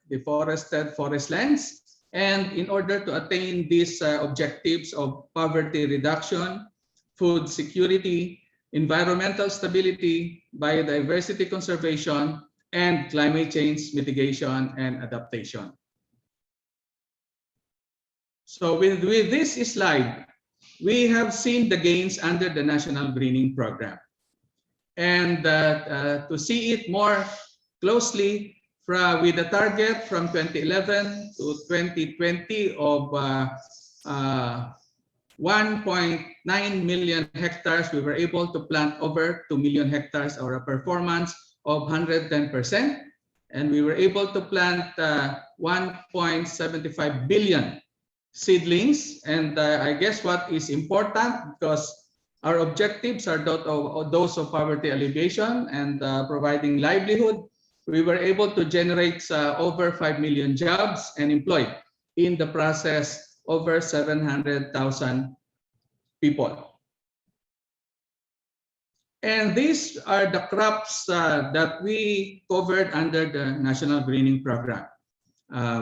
deforested forest lands. And in order to attain these objectives of poverty reduction, food security, environmental stability, biodiversity conservation, and climate change mitigation and adaptation. So with this slide, we have seen the gains under the National Greening Program. And to see it more closely, with the target from 2011 to 2020 of 1.9 million hectares, we were able to plant over 2 million hectares, or a performance of 110%. And we were able to plant 1.75 billion seedlings. And I guess what is important, because our objectives are those of poverty alleviation and providing livelihood, we were able to generate over 5 million jobs and employ in the process over 700,000 people. And these are the crops that we covered under the National Greening Program.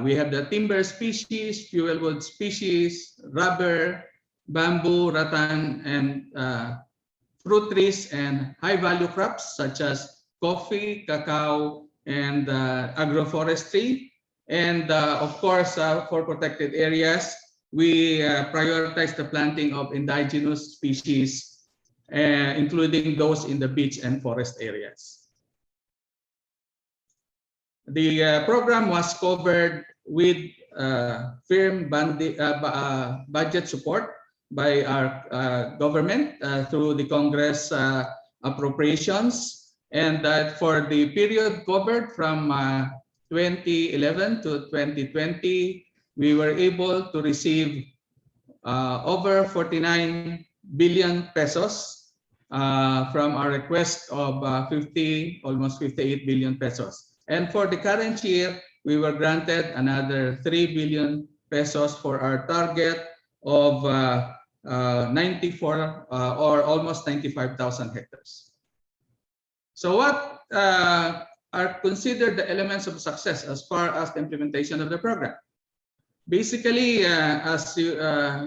We have the timber species, fuel wood species, rubber, bamboo, rattan, and fruit trees, and high-value crops such as coffee, cacao, and agroforestry. And of course, for protected areas, we prioritize the planting of indigenous species, including those in the beach and forest areas. The program was covered with firm budget support by our government through the Congress appropriations, and that for the period covered from 2011 to 2020, we were able to receive over 49 billion pesos from our request of almost 58 billion pesos. And for the current year, we were granted another 3 billion pesos for our target of 94 or almost 95,000 hectares. So what are considered the elements of success as far as the implementation of the program? Basically, as you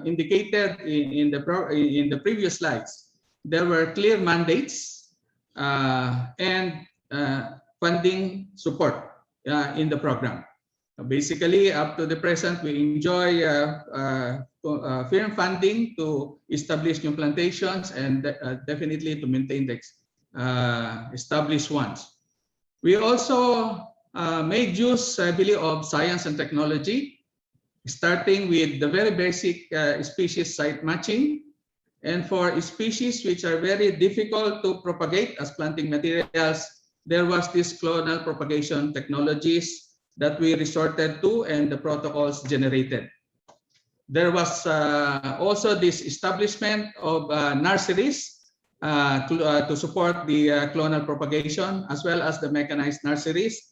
indicated in the previous slides, there were clear mandates and funding support in the program. Basically, up to the present, we enjoy firm funding to establish new plantations and definitely to maintain the established ones. We also made use, I believe, of science and technology, starting with the very basic species site matching. And for species which are very difficult to propagate as planting materials, there was this clonal propagation technologies that we resorted to and the protocols generated. There was also this establishment of nurseries to support the clonal propagation, as well as the mechanized nurseries,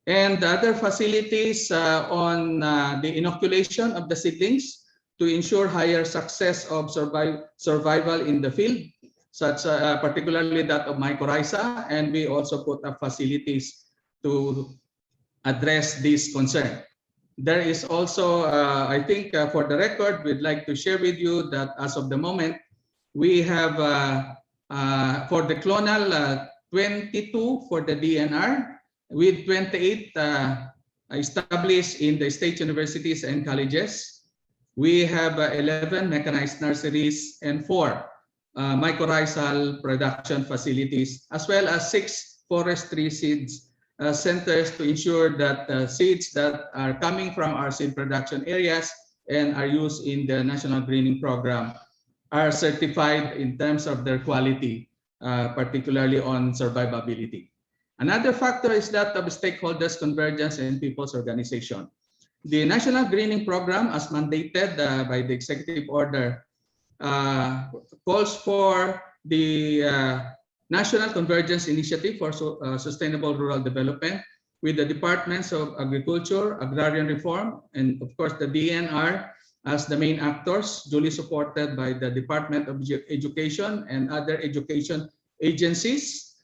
and other facilities on the inoculation of the seedlings to ensure higher success of survival in the field, such particularly that of mycorrhiza, and we also put up facilities to address this concern. There is also, I think for the record, we'd like to share with you that as of the moment, we have for the clonal 22 for the DNR, with 28 established in the state universities and colleges. We have 11 mechanized nurseries and 4 mycorrhizal production facilities, as well as 6 forestry seeds centers to ensure that seeds that are coming from our seed production areas and are used in the National Greening Program are certified in terms of their quality, particularly on survivability. Another factor is that of stakeholders' convergence and people's organization. The National Greening Program, as mandated by the executive order, calls for the National Convergence Initiative for Sustainable Rural Development with the Departments of Agriculture, Agrarian Reform, and of course the DNR as the main actors, duly supported by the Department of Education and other education agencies,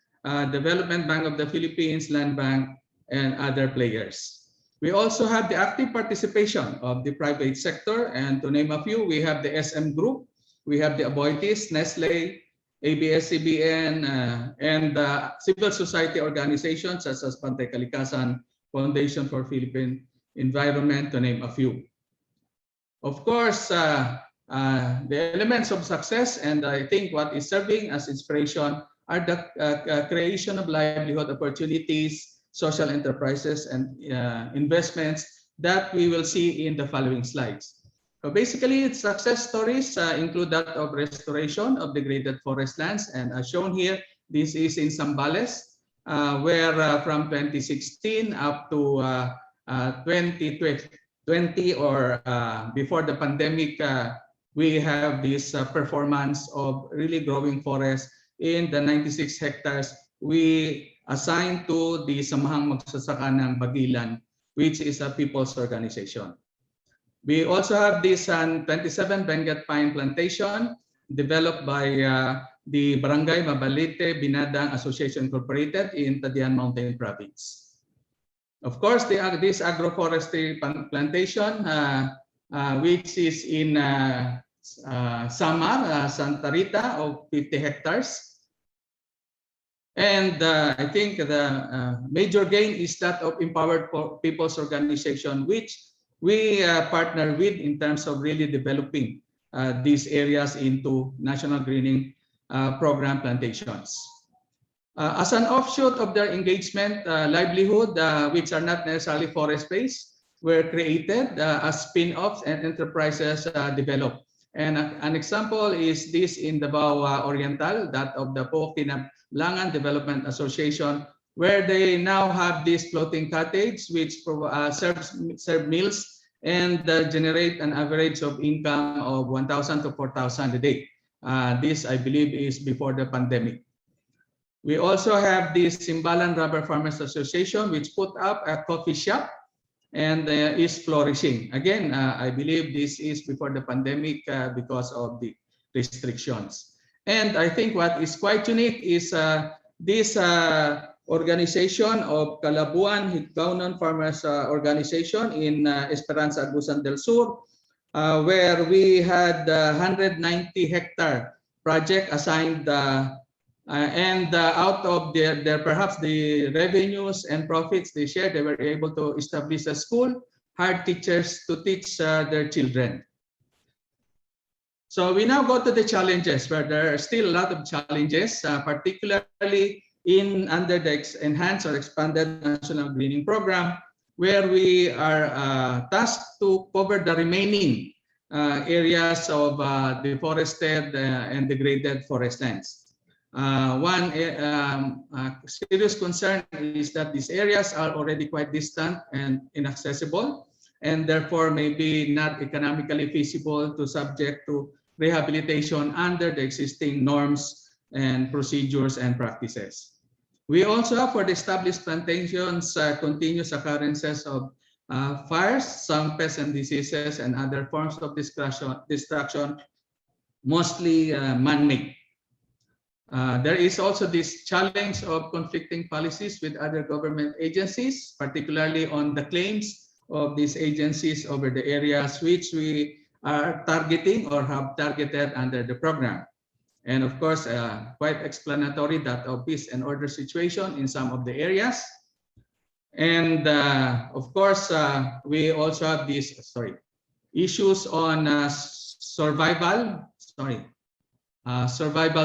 Development Bank of the Philippines, Land Bank, and other players. We also have the active participation of the private sector, and to name a few, we have the SM Group, we have the Aboitiz, Nestle, ABS-CBN, and civil society organizations such as Pantay Kalikasan, Foundation for Philippine Environment, to name a few. Of course, the elements of success, and I think what is serving as inspiration, are the creation of livelihood opportunities, social enterprises, and investments that we will see in the following slides. So basically, its success stories include that of restoration of degraded forest lands, and as shown here, this is in Zambales, where from 2016 up to 2020 or before the pandemic, we have this performance of really growing forests in the 96 hectares we assigned to the Samahang Magsasaka ng Bagilan, which is a people's organization. We also have this 27 Benguet Pine Plantation developed by the Barangay Mabalite Binadang Association Incorporated in Tadian Mountain Province. Of course, this agroforestry plantation, which is in Samar, Santa Rita, of 50 hectares. And I think the major gain is that of Empowered People's Organization, which we partner with in terms of really developing these areas into National Greening Program plantations. As an offshoot of their engagement, livelihood, which are not necessarily forest-based, were created as spin-offs and enterprises developed. And an example is this in Davao Oriental, that of the Po Kinablangan Development Association, where they now have this floating cottage which serve meals and generate an average of income of 1,000 to 4,000 a day. This, I believe, is before the pandemic. We also have this Simbalan Rubber Farmers Association, which put up a coffee shop and is flourishing. Again, I believe this is before the pandemic because of the restrictions. And I think what is quite unique is this organization of Kalabuan Hitgaunon Farmers Organization in Esperanza, Agusan del Sur, where we had 190-hectare project assigned, and out of their perhaps the revenues and profits they shared, they were able to establish a school, hired teachers to teach their children. So we now go to the challenges, where there are still a lot of challenges, particularly under the enhanced or expanded national greening program, where we are tasked to cover the remaining areas of deforested and degraded forest lands. One serious concern is that these areas are already quite distant and inaccessible, and therefore may be not economically feasible to subject to rehabilitation under the existing norms and procedures and practices. We also have for the established plantations continuous occurrences of fires, some pests and diseases, and other forms of destruction, mostly man-made. There is also this challenge of conflicting policies with other government agencies, particularly on the claims of these agencies over the areas which we are targeting or have targeted under the program. And of course, quite explanatory that of peace and order situation in some of the areas. And of course, we also have these issues on survival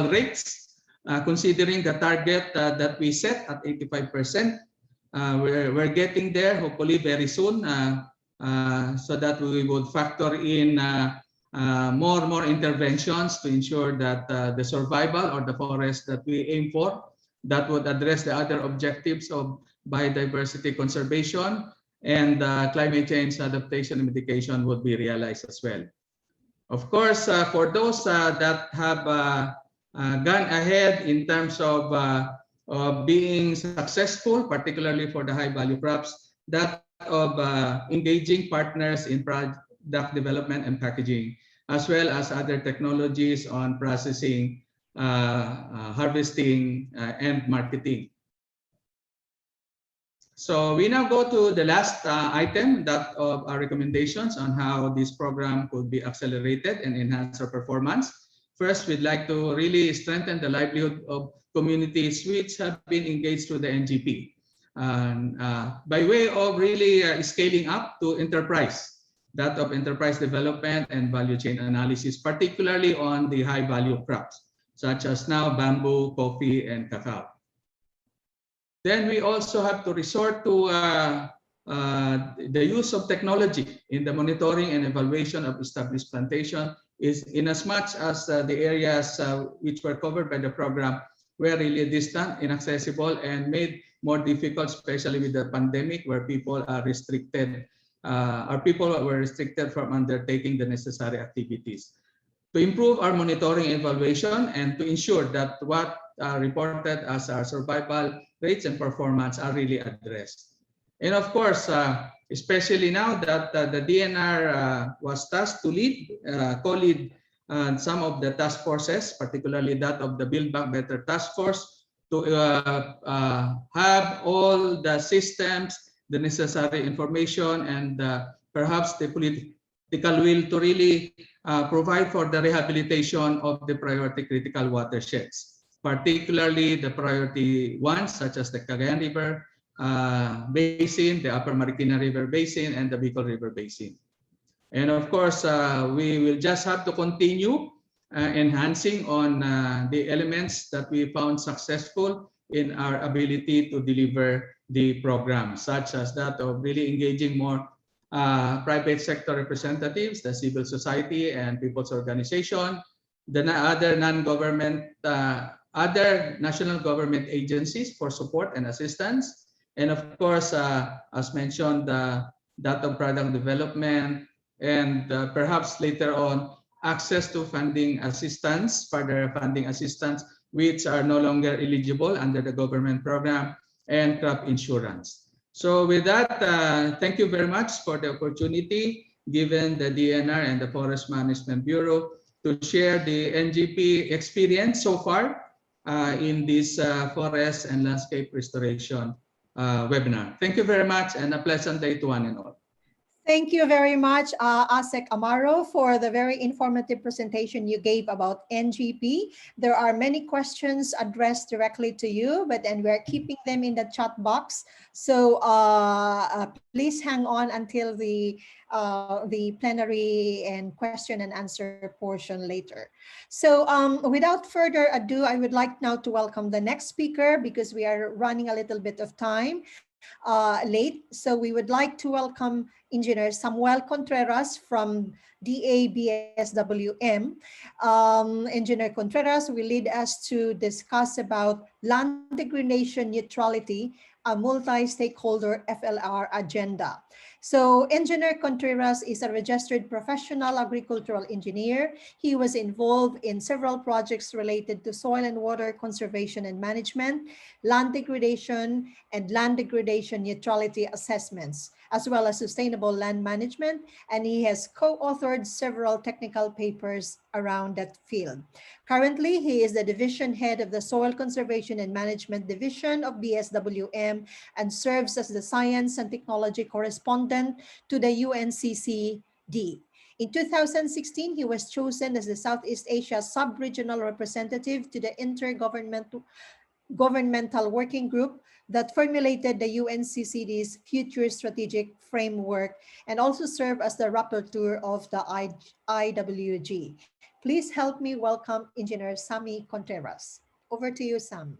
rates, considering the target that we set at 85%. We're getting there, hopefully very soon, so that we would factor in more interventions to ensure that the survival or the forest that we aim for, that would address the other objectives of biodiversity conservation and climate change adaptation and mitigation would be realized as well. Of course, for those that have gone ahead in terms of being successful, particularly for the high value crops, that of engaging partners in product development and packaging, as well as other technologies on processing, harvesting, and marketing. So we now go to the last item, that of our recommendations on how this program could be accelerated and enhance our performance. First, we'd like to really strengthen the livelihood of communities which have been engaged through the NGP. By way of really scaling up to enterprise, that of enterprise development and value chain analysis, particularly on the high value crops, such as now bamboo, coffee, and cacao. Then we also have to resort to the use of technology in the monitoring and evaluation of established plantation, is in as much as the areas which were covered by the program were really distant, inaccessible, and made more difficult, especially with the pandemic, where people are restricted, were restricted from undertaking the necessary activities. To improve our monitoring and evaluation and to ensure that what are reported as our survival rates and performance are really addressed. And of course, especially now that the DNR was tasked to co-lead some of the task forces, particularly that of the Build Back Better Task Force, to have all the systems, the necessary information, and perhaps the political will to really provide for the rehabilitation of the priority critical watersheds, particularly the priority ones, such as the Cagayan River Basin, the Upper Marikina River Basin, and the Bicol River Basin. And of course, we will just have to continue enhancing on the elements that we found successful in our ability to deliver the program, such as that of really engaging more private sector representatives, the civil society and people's organization, the other non-government, other national government agencies for support and assistance, and of course, as mentioned, that of product development, and perhaps later on, access to funding assistance, further funding assistance, which are no longer eligible under the government program, and crop insurance. So with that, thank you very much for the opportunity given the DNR and the Forest Management Bureau to share the NGP experience so far in this forest and landscape restoration webinar. Thank you very much and a pleasant day to one and all. Thank you very much, Asek Amaro, for the very informative presentation you gave about NGP. There are many questions addressed directly to you, but then we're keeping them in the chat box. So please hang on until the plenary and question and answer portion later. So without further ado, I would like now to welcome the next speaker because we are running a little bit of time late. So we would like to welcome Engineer Samuel Contreras from DABSWM. Engineer Contreras will lead us to discuss about land degradation neutrality, a multi-stakeholder FLR agenda. So Engineer Contreras is a registered professional agricultural engineer. He was involved in several projects related to soil and water conservation and management, land degradation, and land degradation neutrality assessments, as well as sustainable land management. And he has co-authored several technical papers around that field. Currently, he is the division head of the Soil Conservation and Management Division of BSWM and serves as the Science and Technology Correspondent to the UNCCD. In 2016, he was chosen as the Southeast Asia Sub-Regional Representative to the Intergovernmental Working Group that formulated the UNCCD's Future Strategic Framework and also served as the rapporteur of the IWG. Please help me welcome Engineer Sammy Contreras. Over to you, Sam.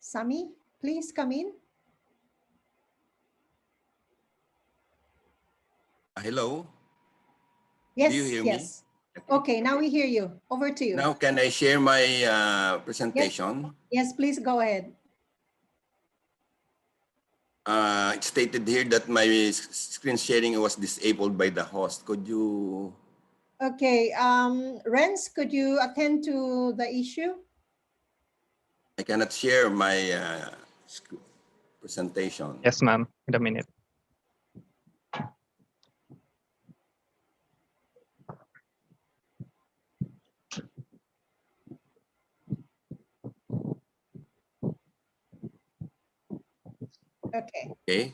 Sammy, please come in. Hello. Yes, Do you hear yes. me? Okay, now we hear you. Over to you. Now, can I share my presentation? Yes, please go ahead. It stated here that my screen sharing was disabled by the host. Could you? Okay, Renz, could you attend to the issue? I cannot share my presentation. Yes, ma'am. In a minute. Okay. Okay.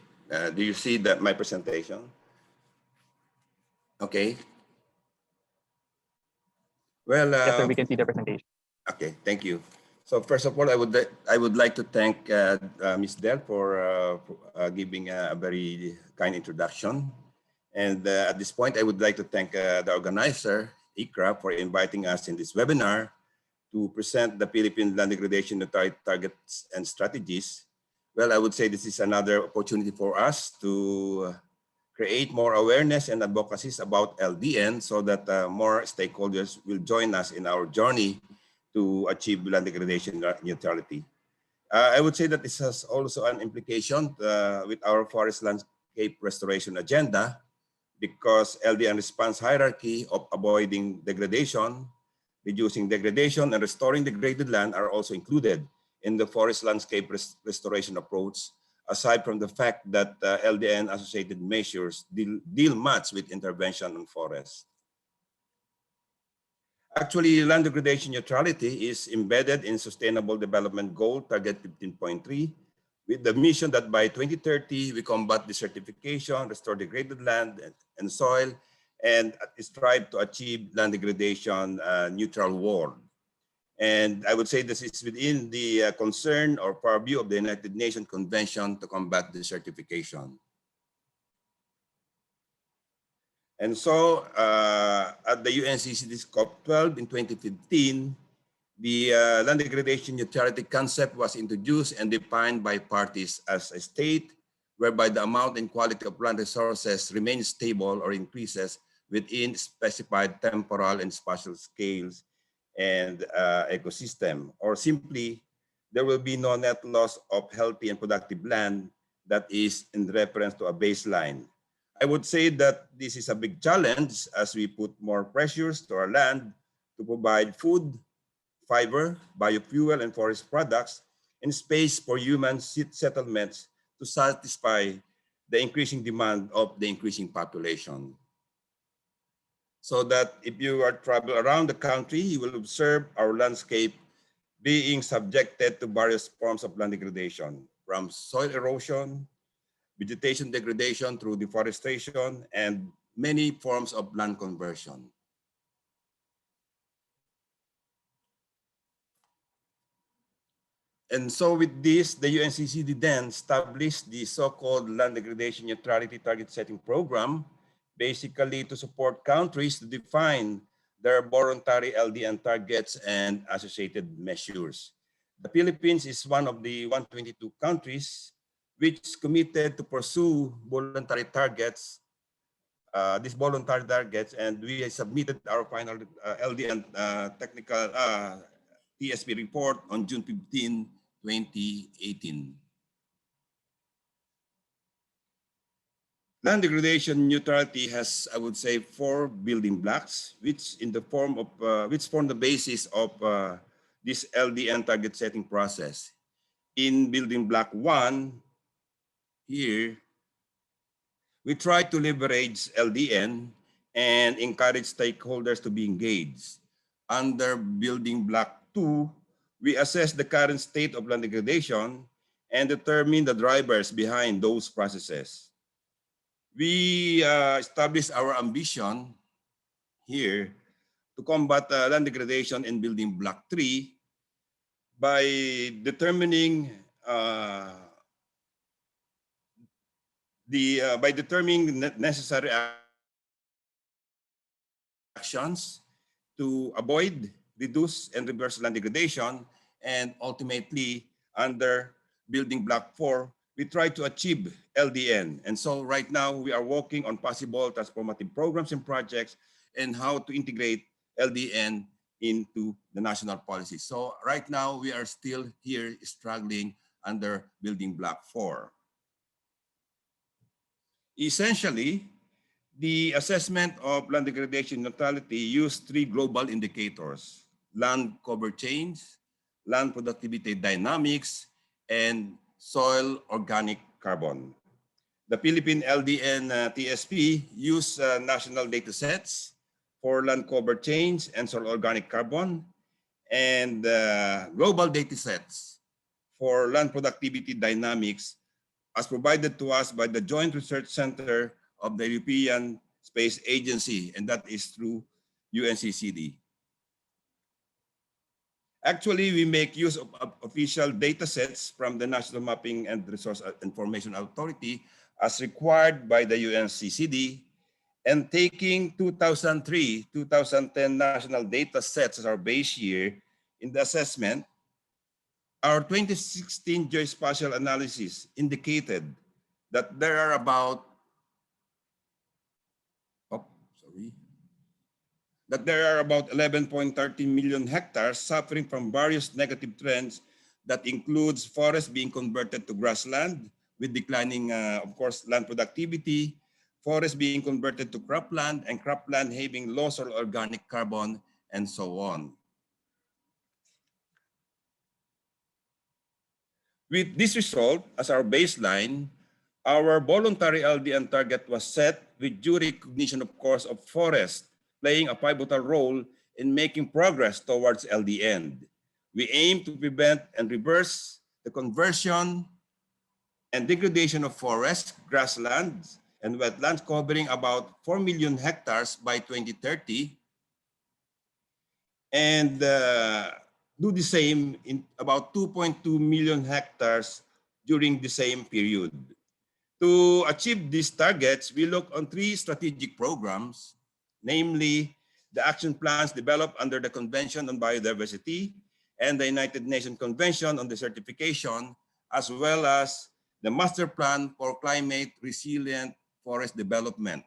Do you see that my presentation? Okay. Well. Yes, sir. We can see the presentation. Okay. Thank you. So first of all, I would like to thank Ms. Del for giving a very kind introduction. And at this point, I would like to thank the organizer, ICRA, for inviting us in this webinar to present the Philippine land degradation targets and strategies. Well, I would say this is another opportunity for us to create more awareness and advocacies about LDN so that more stakeholders will join us in our journey to achieve land degradation neutrality. I would say that this has also an implication with our forest landscape restoration agenda, because LDN response hierarchy of avoiding degradation, reducing degradation, and restoring degraded land are also included in the forest landscape restoration approach, aside from the fact that LDN associated measures deal much with intervention on forests. Actually, land degradation neutrality is embedded in Sustainable Development Goal Target 15.3, with the mission that by 2030, we combat desertification, restore degraded land and soil, and strive to achieve land degradation neutral world. And I would say this is within the concern or purview of the United Nations Convention to combat desertification. And so at the UNCCD's COP12 in 2015, the land degradation neutrality concept was introduced and defined by parties as a state whereby the amount and quality of land resources remains stable or increases within specified temporal and spatial scales and ecosystem, or simply there will be no net loss of healthy and productive land that is in reference to a baseline. I would say that this is a big challenge as we put more pressures to our land to provide food, fiber, biofuel, and forest products, and space for human settlements to satisfy the increasing demand of the increasing population. So that if you are travel around the country, you will observe our landscape being subjected to various forms of land degradation, from soil erosion, vegetation degradation through deforestation, and many forms of land conversion. And so with this, the UNCCD then established the so-called Land Degradation Neutrality Target Setting Program, basically to support countries to define their voluntary LDN targets and associated measures. The Philippines is one of the 122 countries which committed to pursue voluntary targets, and we submitted our final LDN technical TSP report on June 15, 2018. Land degradation neutrality has, I would say, 4 building blocks, which in the form of which form the basis of this LDN target setting process. In building block 1, here, we try to leverage LDN and encourage stakeholders to be engaged. Under building block 2, we assess the current state of land degradation and determine the drivers behind those processes. We establish our ambition here to combat land degradation in building block 3 by determining necessary actions to avoid, reduce, and reverse land degradation. And ultimately, under building block 4, we try to achieve LDN. And so right now, we are working on possible transformative programs and projects and how to integrate LDN into the national policy. So right now, we are still here struggling under building block 4. Essentially, the assessment of land degradation neutrality used 3 global indicators: land cover change, land productivity dynamics, and soil organic carbon. The Philippine LDN TSP use national data sets for land cover change and soil organic carbon, and global data sets for land productivity dynamics as provided to us by the Joint Research Center of the European Space Agency, and that is through UNCCD. Actually, we make use of official data sets from the National Mapping and Resource Information Authority as required by the UNCCD, and taking 2003-2010 national data sets as our base year in the assessment, our 2016 geospatial analysis indicated that there are about 11.13 million hectares suffering from various negative trends that includes forests being converted to grassland with declining, of course, land productivity, forests being converted to cropland, and cropland having low soil organic carbon, and so on. With this result as our baseline, our voluntary LDN target was set with due recognition, of course, of forest playing a pivotal role in making progress towards LDN. We aim to prevent and reverse the conversion and degradation of forests, grasslands, and wetlands covering about 4 million hectares by 2030, and do the same in about 2.2 million hectares during the same period. To achieve these targets, we look on 3 strategic programs, namely the action plans developed under the Convention on Biodiversity and the United Nations Convention on Desertification, as well as the Master Plan for Climate Resilient Forest Development.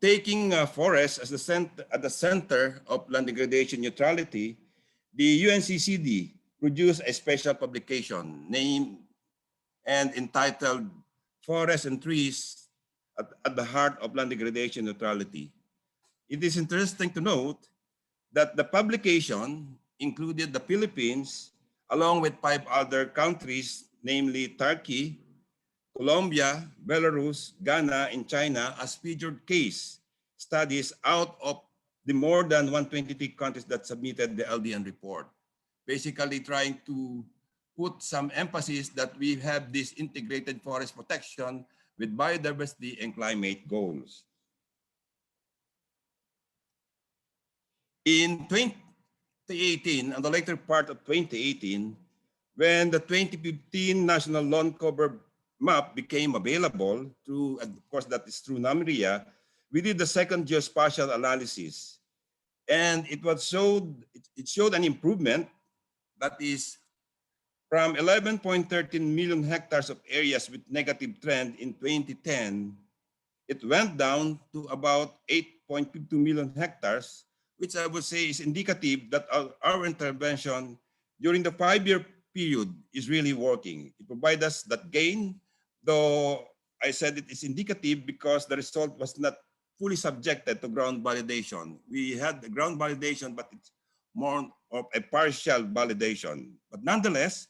taking forests as at the center of land degradation neutrality, the UNCCD produced a special publication named and entitled Forests and Trees at the Heart of Land Degradation Neutrality. It is interesting to note that the publication included the Philippines along with 5 other countries, namely Turkey, Colombia, Belarus, Ghana, and China as featured case studies out of the more than 123 countries that submitted the LDN report. Basically trying to put some emphasis that we have this integrated forest protection with biodiversity and climate goals. In 2018, on the later part of 2018, when the 2015 National Lawn Cover Map became available through, of course, that is through NAMRIA, we did the second geospatial analysis. And it showed an improvement that is from 11.13 million hectares of areas with negative trend in 2010, it went down to about 8.52 million hectares, which I would say is indicative that our intervention during the 5-year period is really working. It provides us that gain, though I said it is indicative because the result was not fully subjected to ground validation. We had the ground validation, but it's more of a partial validation. But nonetheless,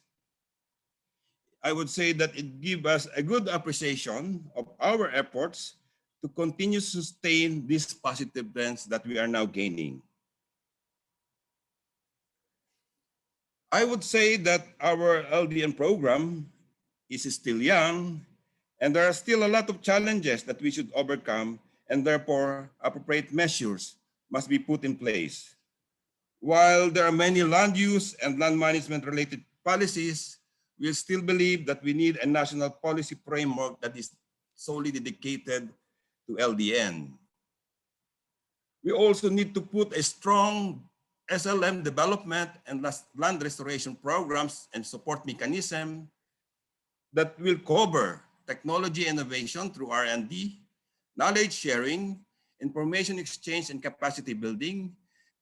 I would say that it gives us a good appreciation of our efforts to continue to sustain these positive trends that we are now gaining. I would say that our LDN program is still young, and there are still a lot of challenges that we should overcome, and therefore appropriate measures must be put in place. While there are many land use and land management related policies, we still believe that we need a national policy framework that is solely dedicated to LDN. We also need to put a strong SLM development and land restoration programs and support mechanism that will cover technology innovation through R&D, knowledge sharing, information exchange and capacity building,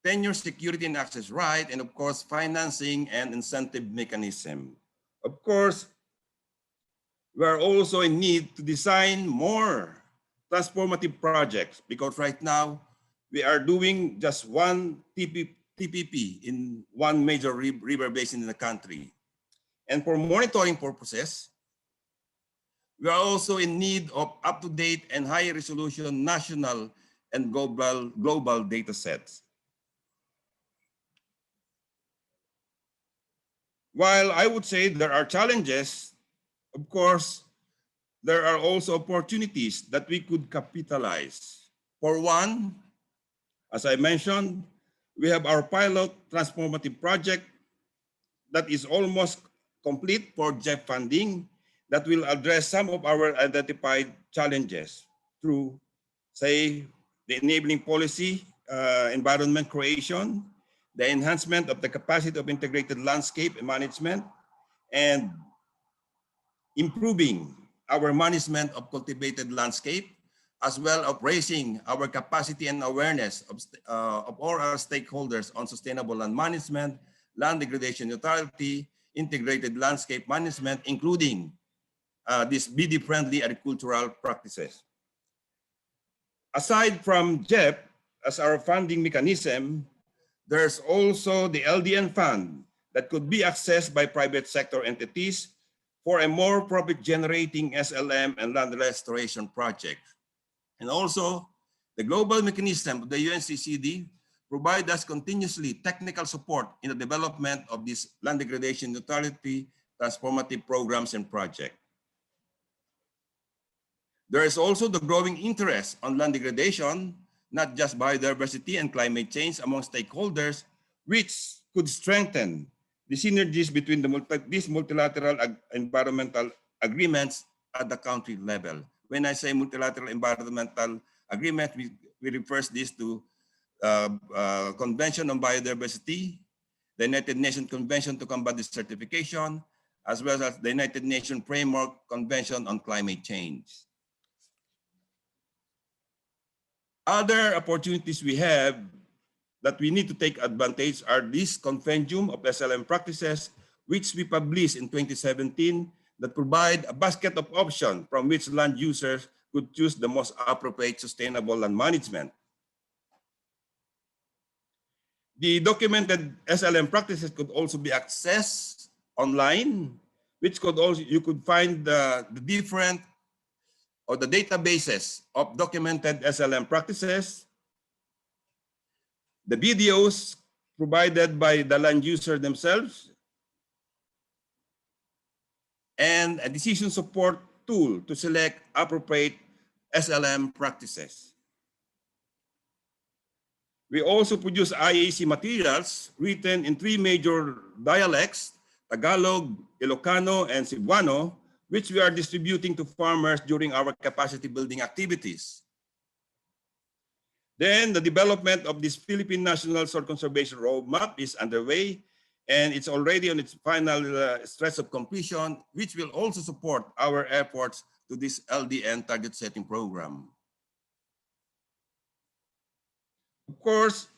tenure security and access right, and of course, financing and incentive mechanism. Of course, we are also in need to design more transformative projects because right now we are doing just one TPP in one major river basin in the country. And for monitoring purposes, we are also in need of up-to-date and high-resolution national and global data sets. While I would say there are challenges, of course, there are also opportunities that we could capitalize. For one, as I mentioned, we have our pilot transformative project that is almost complete for JEF funding that will address some of our identified challenges through, say, the enabling policy, environment creation, the enhancement of the capacity of integrated landscape management, and improving our management of cultivated landscape, as well as raising our capacity and awareness of all our stakeholders on sustainable land management, land degradation neutrality, integrated landscape management, including these BD-friendly agricultural practices. Aside from JEP as our funding mechanism, there's also the LDN fund that could be accessed by private sector entities for a more profit-generating SLM and land restoration project. And also, the global mechanism of the UNCCD provide us continuously technical support in the development of these land degradation neutrality transformative programs and projects. There is also the growing interest on land degradation, not just biodiversity and climate change among stakeholders, which could strengthen the synergies between these multilateral environmental agreements at the country level. When I say multilateral environmental agreement, we refer this to Convention on Biodiversity, the United Nations Convention to Combat Desertification, as well as the United Nations Framework Convention on Climate Change. Other opportunities we have that we need to take advantage are this compendium of SLM practices, which we published in 2017, that provide a basket of options from which land users could choose the most appropriate sustainable land management. The documented SLM practices could also be accessed online, which could also, you could find the different or the databases of documented SLM practices, the videos provided by the land user themselves, and a decision support tool to select appropriate SLM practices. We also produce IAC materials written in 3 major dialects, Tagalog, Ilocano, and Cebuano, which we are distributing to farmers during our capacity building activities. Then the development of this Philippine National Soil Conservation Roadmap is underway, and it's already on its final stretch of completion, which will also support our efforts to this LDN target setting program. Of course,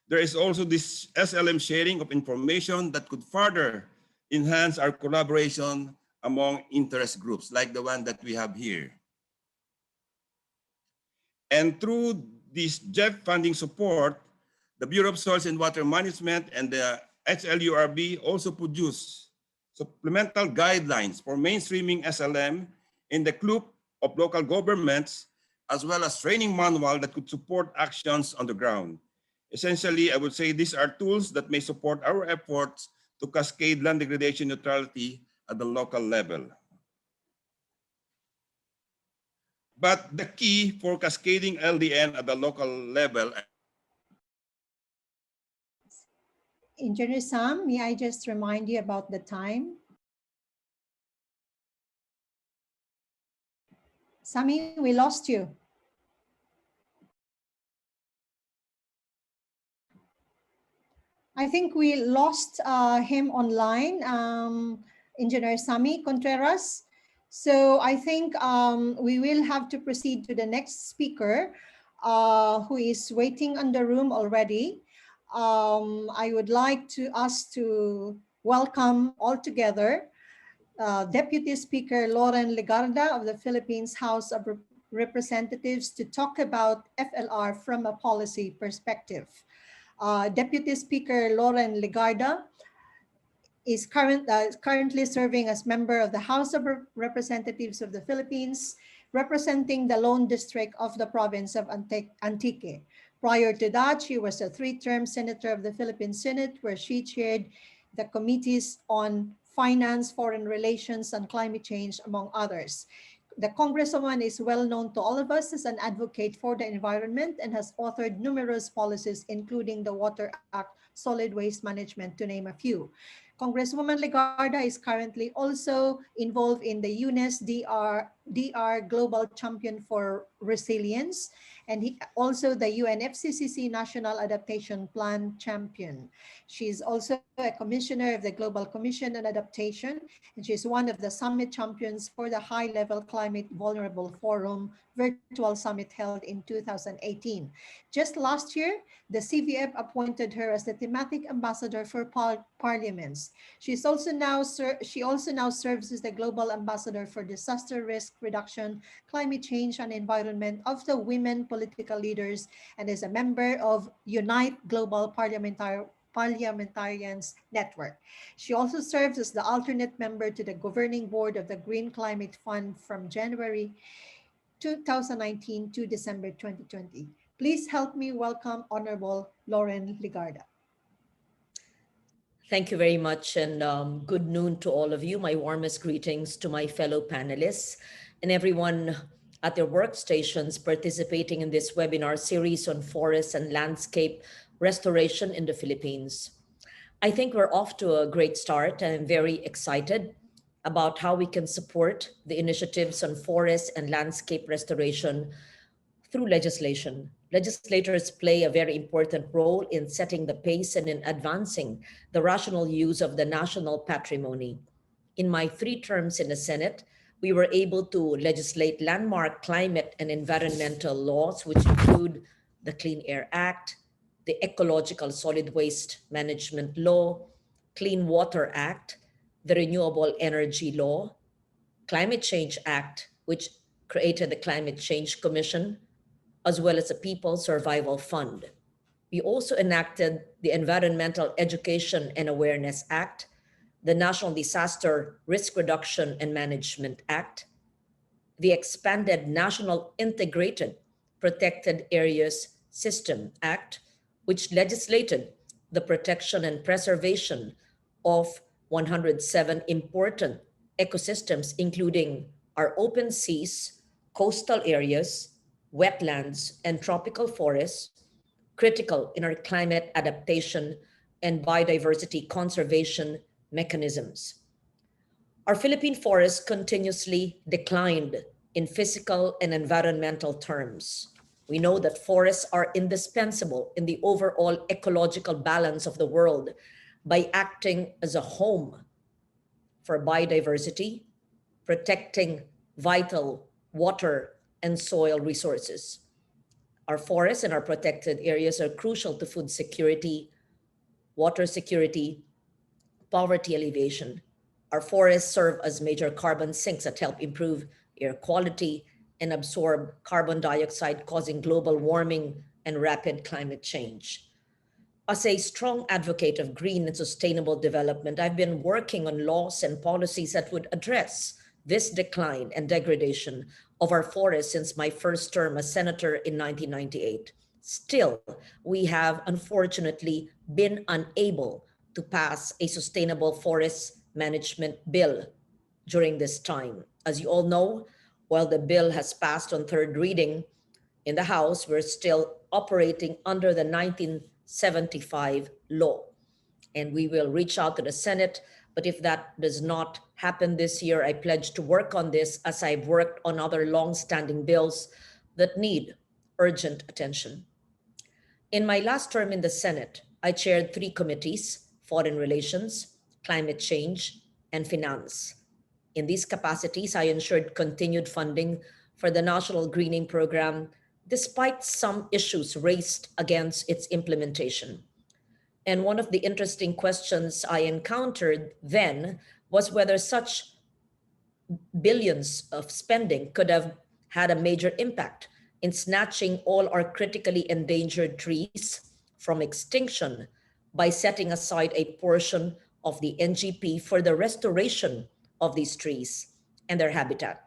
there is also this SLM sharing of information that could further enhance our collaboration among interest groups like the one that we have here. And through this JEF funding support, the Bureau of Soils and Water Management and the HLURB also produce supplemental guidelines for mainstreaming SLM in the group of local governments, as well as training manual that could support actions on the ground. Essentially, I would say these are tools that may support our efforts to cascade land degradation neutrality at the local level. But the key for cascading LDN at the local level. Engineer Sam, may I just remind you about the time? Sammy, we lost you. I think we lost him online, Engineer Sammy Contreras. So I think we will have to proceed to the next speaker who is waiting on the room already. I would like to us to welcome all together Deputy Speaker Loren Legarda of the Philippines House of Representatives to talk about FLR from a policy perspective. Deputy Speaker Loren Legarda is currently serving as member of the House of Representatives of the Philippines, representing the Lone District of the province of Antique. Prior to that, she was a 3-term senator of the Philippine Senate, where she chaired the committees on finance, foreign relations, and climate change, among others. The Congresswoman is well known to all of us as an advocate for the environment and has authored numerous policies, including the Water Act, solid waste management, to name a few. Congresswoman Legarda is currently also involved in the UNES DR Global Champion for Resilience, and also the UNFCCC National Adaptation Plan Champion. She's also a commissioner of the Global Commission on Adaptation, and she's one of the summit champions for the High-Level Climate Vulnerable Forum virtual summit held in 2018. Just last year, the CVF appointed her as the thematic ambassador for parliaments. She also now serves as the global ambassador for disaster risk reduction, climate change, and environment of the Women Political Leaders, and is a member of Unite Global Parliamentarians Network. She also serves as the alternate member to the governing board of the Green Climate Fund from January 2019 to December 2020. Please help me welcome Honorable Loren Legarda. Thank you very much, and good noon to all of you. My warmest greetings to my fellow panelists and everyone at their workstations participating in this webinar series on forest and landscape restoration in the Philippines. I think we're off to a great start, and I'm very excited about how we can support the initiatives on forest and landscape restoration through legislation. Legislators play a very important role in setting the pace and in advancing the rational use of the national patrimony. In my 3 terms in the Senate, we were able to legislate landmark climate and environmental laws, which include the Clean Air Act, the Ecological Solid Waste Management Law, Clean Water Act, the Renewable Energy Law, Climate Change Act, which created the Climate Change Commission, as well as the People Survival Fund. We also enacted the Environmental Education and Awareness Act, the National Disaster Risk Reduction and Management Act, the expanded National Integrated Protected Areas System Act, which legislated the protection and preservation of 107 important ecosystems, including our open seas, coastal areas, wetlands, and tropical forests, critical in our climate adaptation and biodiversity conservation mechanisms. Our Philippine forests continuously declined in physical and environmental terms. We know that forests are indispensable in the overall ecological balance of the world by acting as a home for biodiversity, protecting vital water and soil resources. Our forests and our protected areas are crucial to food security, water security, poverty alleviation. Our forests serve as major carbon sinks that help improve air quality and absorb carbon dioxide, causing global warming and rapid climate change. As a strong advocate of green and sustainable development, I've been working on laws and policies that would address this decline and degradation of our forests since my first term as senator in 1998. Still, we have unfortunately been unable to pass a sustainable forest management bill during this time. As you all know, while the bill has passed on third reading in the House, we're still operating under the 1975 law. And we will reach out to the Senate, but if that does not happen this year, I pledge to work on this as I've worked on other long-standing bills that need urgent attention. In my last term in the Senate, I chaired 3 committees: Foreign Relations, Climate Change, and Finance. In these capacities, I ensured continued funding for the National Greening Program, despite some issues raised against its implementation. And one of the interesting questions I encountered then was whether such billions of spending could have had a major impact in snatching all our critically endangered trees from extinction by setting aside a portion of the NGP for the restoration of these trees and their habitat.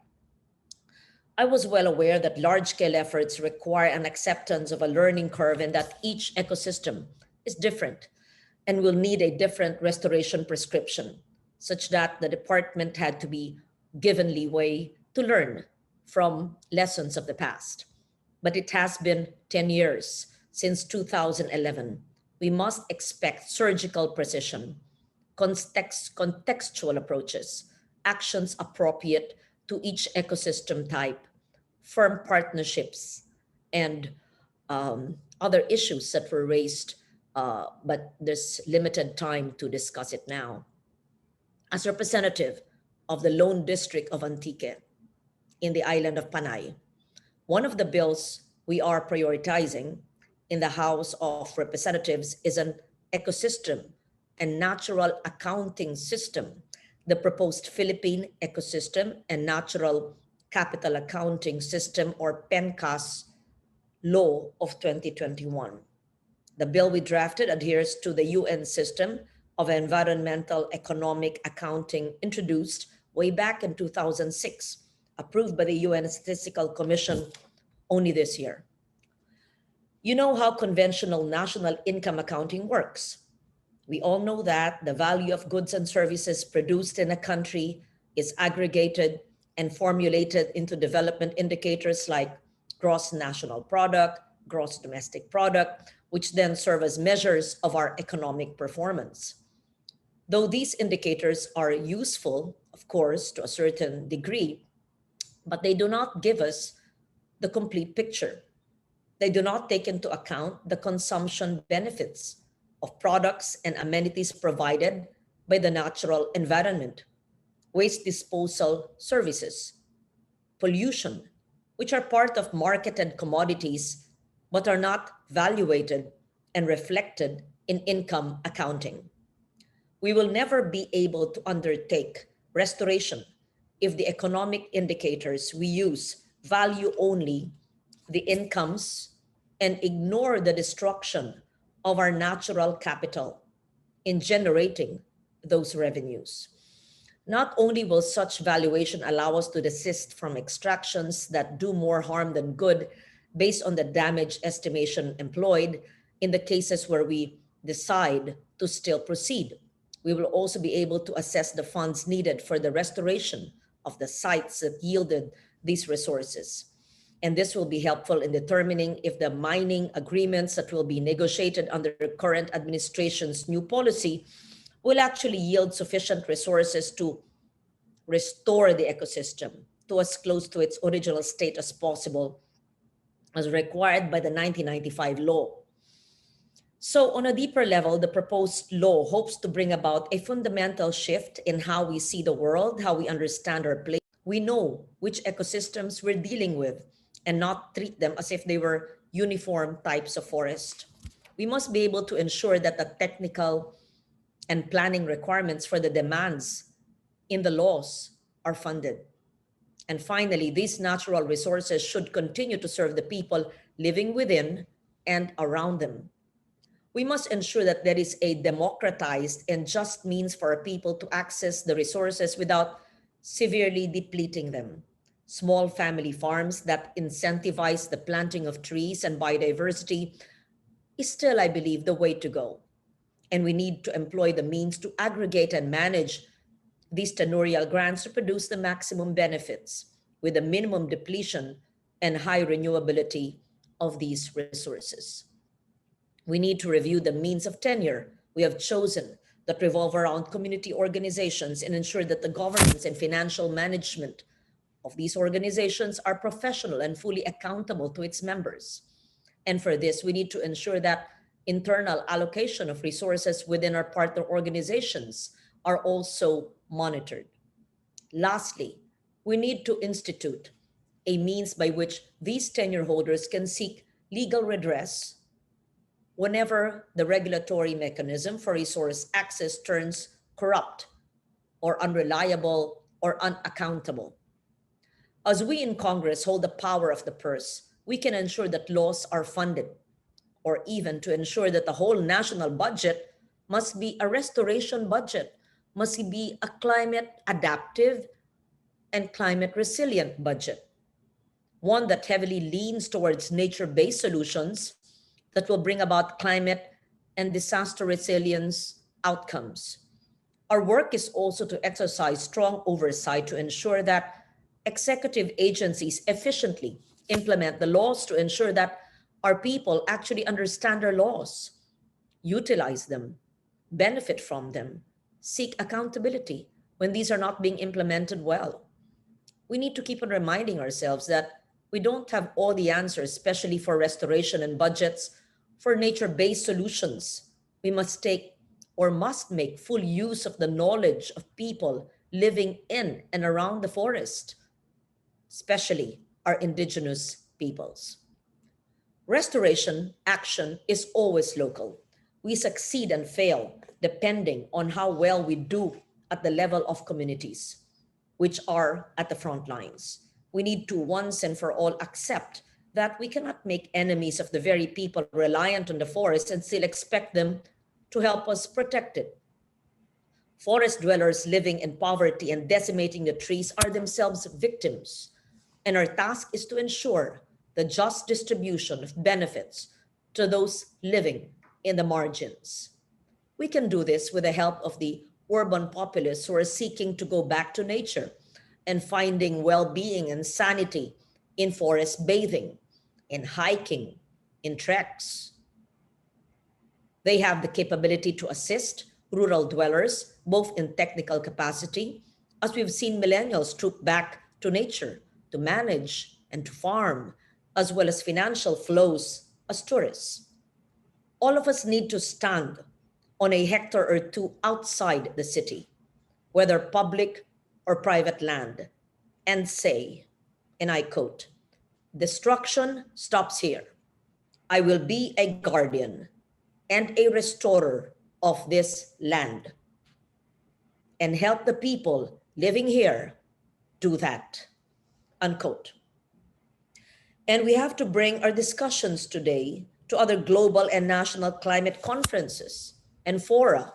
I was well aware that large-scale efforts require an acceptance of a learning curve and that each ecosystem is different and will need a different restoration prescription, such that the department had to be given leeway to learn from lessons of the past. But it has been 10 years since 2011. We must expect surgical precision, contextual approaches, actions appropriate to each ecosystem type, firm partnerships, and other issues that were raised, but there's limited time to discuss it now. As representative of the Lone District of Antique in the island of Panay, one of the bills we are prioritizing in the House of Representatives is an ecosystem and natural accounting system, the proposed Philippine Ecosystem and Natural Capital Accounting System, or PENCAS law of 2021. The bill we drafted adheres to the UN system of environmental economic accounting introduced way back in 2006, approved by the UN Statistical Commission only this year. You know how conventional national income accounting works. We all know that the value of goods and services produced in a country is aggregated and formulated into development indicators like gross national product, gross domestic product, which then serve as measures of our economic performance. Though these indicators are useful, of course, to a certain degree, but they do not give us the complete picture. They do not take into account the consumption benefits of products and amenities provided by the natural environment. waste disposal services, pollution, which are part of marketed commodities but are not valuated and reflected in income accounting. We will never be able to undertake restoration if the economic indicators we use value only the incomes and ignore the destruction of our natural capital in generating those revenues. Not only will such valuation allow us to desist from extractions that do more harm than good based on the damage estimation employed in the cases where we decide to still proceed, we will also be able to assess the funds needed for the restoration of the sites that yielded these resources. And this will be helpful in determining if the mining agreements that will be negotiated under the current administration's new policy will actually yield sufficient resources to restore the ecosystem to as close to its original state as possible, as required by the 1995 law. So on a deeper level, the proposed law hopes to bring about a fundamental shift in how we see the world, how we understand our place. We know which ecosystems we're dealing with and not treat them as if they were uniform types of forest. We must be able to ensure that the technical and planning requirements for the demands in the laws are funded. And finally, these natural resources should continue to serve the people living within and around them. We must ensure that there is a democratized and just means for our people to access the resources without severely depleting them. Small family farms that incentivize the planting of trees and biodiversity is still, I believe, the way to go. And we need to employ the means to aggregate and manage these tenurial grants to produce the maximum benefits with a minimum depletion and high renewability of these resources. We need to review the means of tenure we have chosen that revolve around community organizations and ensure that the governance and financial management of these organizations are professional and fully accountable to its members. And for this, we need to ensure that internal allocation of resources within our partner organizations are also monitored. Lastly, we need to institute a means by which these tenure holders can seek legal redress whenever the regulatory mechanism for resource access turns corrupt or unreliable or unaccountable. As we in Congress hold the power of the purse, we can ensure that laws are funded, or even to ensure that the whole national budget must be a restoration budget, must be a climate adaptive and climate resilient budget, one that heavily leans towards nature-based solutions that will bring about climate and disaster resilience outcomes. Our work is also to exercise strong oversight to ensure that executive agencies efficiently implement the laws to ensure that our people actually understand our laws, utilize them, benefit from them, seek accountability when these are not being implemented well. We need to keep on reminding ourselves that we don't have all the answers, especially for restoration and budgets for nature-based solutions. We must make full use of the knowledge of people living in and around the forest, especially our indigenous peoples. Restoration action is always local. We succeed and fail depending on how well we do at the level of communities, which are at the front lines. We need to once and for all accept that we cannot make enemies of the very people reliant on the forest and still expect them to help us protect it. Forest dwellers living in poverty and decimating the trees are themselves victims, and our task is to ensure the just distribution of benefits to those living in the margins. We can do this with the help of the urban populace who are seeking to go back to nature and finding well-being and sanity in forest bathing, in hiking, in treks. They have the capability to assist rural dwellers, both in technical capacity, as we've seen millennials troop back to nature to manage and to farm, as well as financial flows as tourists. All of us need to stand on a hectare or two outside the city, whether public or private land and say, and I quote, "Destruction stops here. I will be a guardian and a restorer of this land and help the people living here do that," unquote. And we have to bring our discussions today to other global and national climate conferences and fora,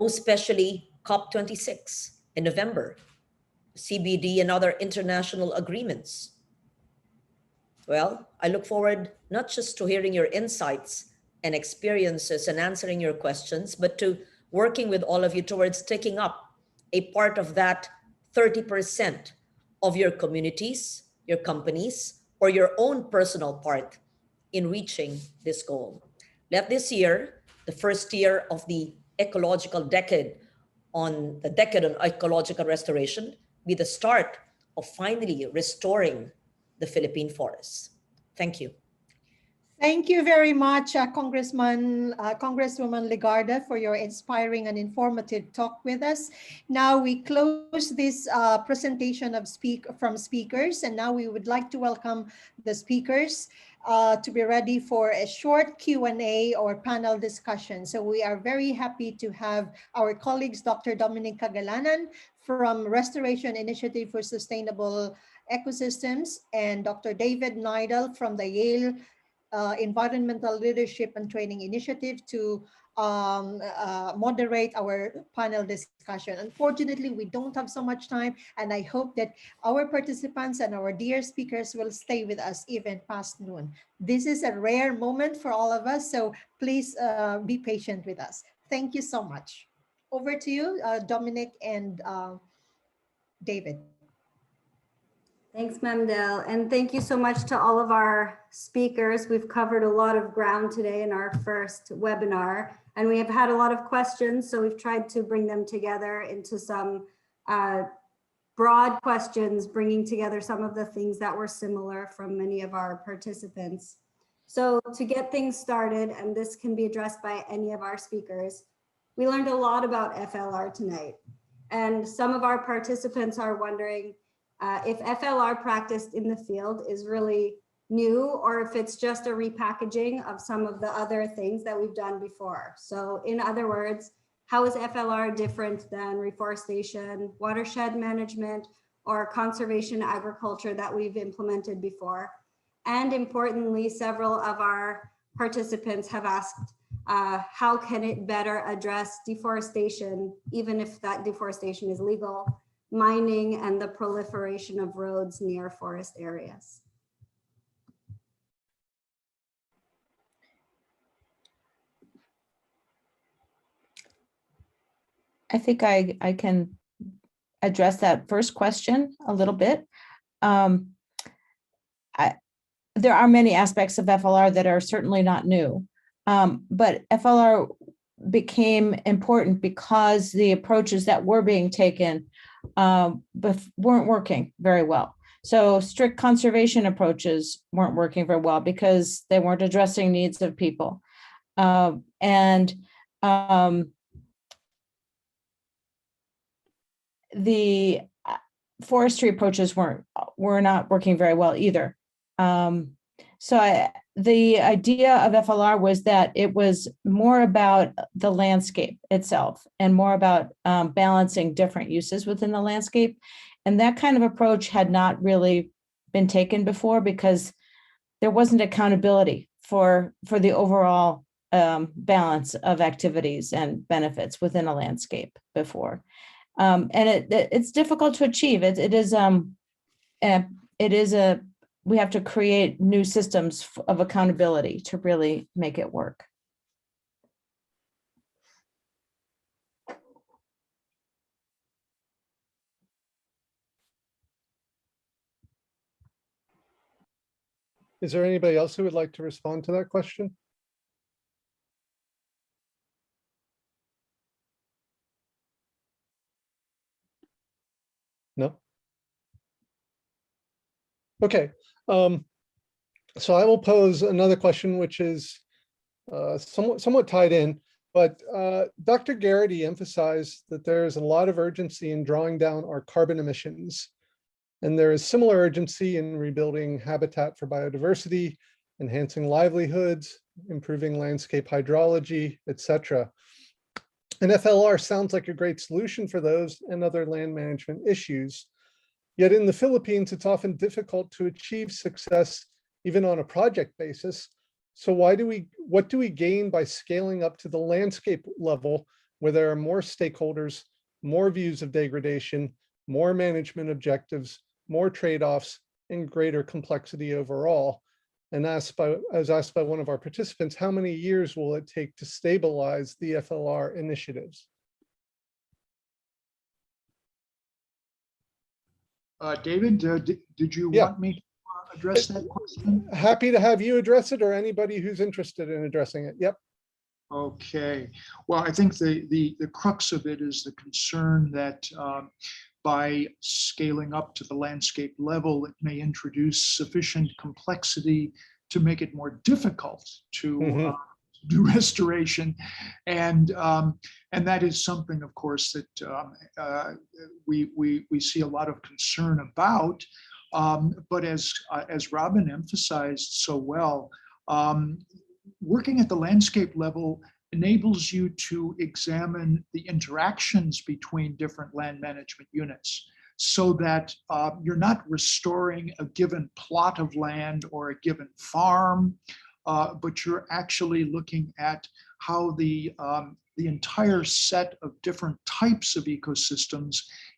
most especially COP26 in November, CBD and other international agreements. Well, I look forward not just to hearing your insights and experiences and answering your questions, but to working with all of you towards taking up a part of that 30% of your communities, your companies, or your own personal part in reaching this goal. Let this year, the first year of the ecological decade on ecological restoration, be the start of finally restoring the Philippine forests. Thank you. Thank you very much, Congresswoman Legarda, for your inspiring and informative talk with us. Now we close this presentation from speakers, and now we would like to welcome the speakers to be ready for a short Q&A or panel discussion. So we are very happy to have our colleagues, Dr. Dominic Cagalanan from Restoration Initiative for Sustainable Ecosystems, and Dr. David Neidel from the Yale Environmental Leadership and Training Initiative to moderate our panel discussion. Unfortunately, we don't have so much time, and I hope that our participants and our dear speakers will stay with us even past noon. This is a rare moment for all of us, so please be patient with us. Thank you so much. Over to you, Dominic and David. Thanks, Ma'am Del, and thank you so much to all of our speakers. We've covered a lot of ground today in our first webinar, and we have had a lot of questions, so we've tried to bring them together into some broad questions, bringing together some of the things that were similar from many of our participants. So to get things started, and this can be addressed by any of our speakers, we learned a lot about FLR tonight, and some of our participants are wondering if FLR practiced in the field is really new, or if it's just a repackaging of some of the other things that we've done before. So in other words, how is FLR different than reforestation, watershed management, or conservation agriculture that we've implemented before? And importantly, several of our participants have asked, how can it better address deforestation, even if that deforestation is legal, mining, and the proliferation of roads near forest areas? I think I can address that first question a little bit. There are many aspects of FLR that are certainly not new, but FLR became important because the approaches that were being taken weren't working very well. So strict conservation approaches weren't working very well because they weren't addressing needs of people. The forestry approaches were not working very well either. The idea of FLR was that it was more about the landscape itself and more about balancing different uses within the landscape. And that kind of approach had not really been taken before because there wasn't accountability for the overall balance of activities and benefits within a landscape before. And it's difficult to achieve. We have to create new systems of accountability to really make it work. Is there anybody else who would like to respond to that question? No? Okay. So I will pose another question, which is somewhat tied in. But Dr. Garrity emphasized that there is a lot of urgency in drawing down our carbon emissions. And there is similar urgency in rebuilding habitat for biodiversity, enhancing livelihoods, improving landscape hydrology, etc. And FLR sounds like a great solution for those and other land management issues. Yet in the Philippines, it's often difficult to achieve success even on a project basis. So what do we gain by scaling up to the landscape level where there are more stakeholders, more views of degradation, more management objectives, more trade-offs, and greater complexity overall? And as asked by one of our participants, how many years will it take to stabilize the FLR initiatives? David, did you want me to address that question? Happy to have you address it, or anybody who's interested in addressing it. Yep. Okay. Well, I think the crux of it is the concern that by scaling up to the landscape level, it may introduce sufficient complexity to make it more difficult to do restoration, and that is something, of course, that we see a lot of concern about. But as Robin emphasized so well, working at the landscape level enables you to examine the interactions between different land management units, so that you're not restoring a given plot of land or a given farm, but you're actually looking at how the entire set of different types of ecosystems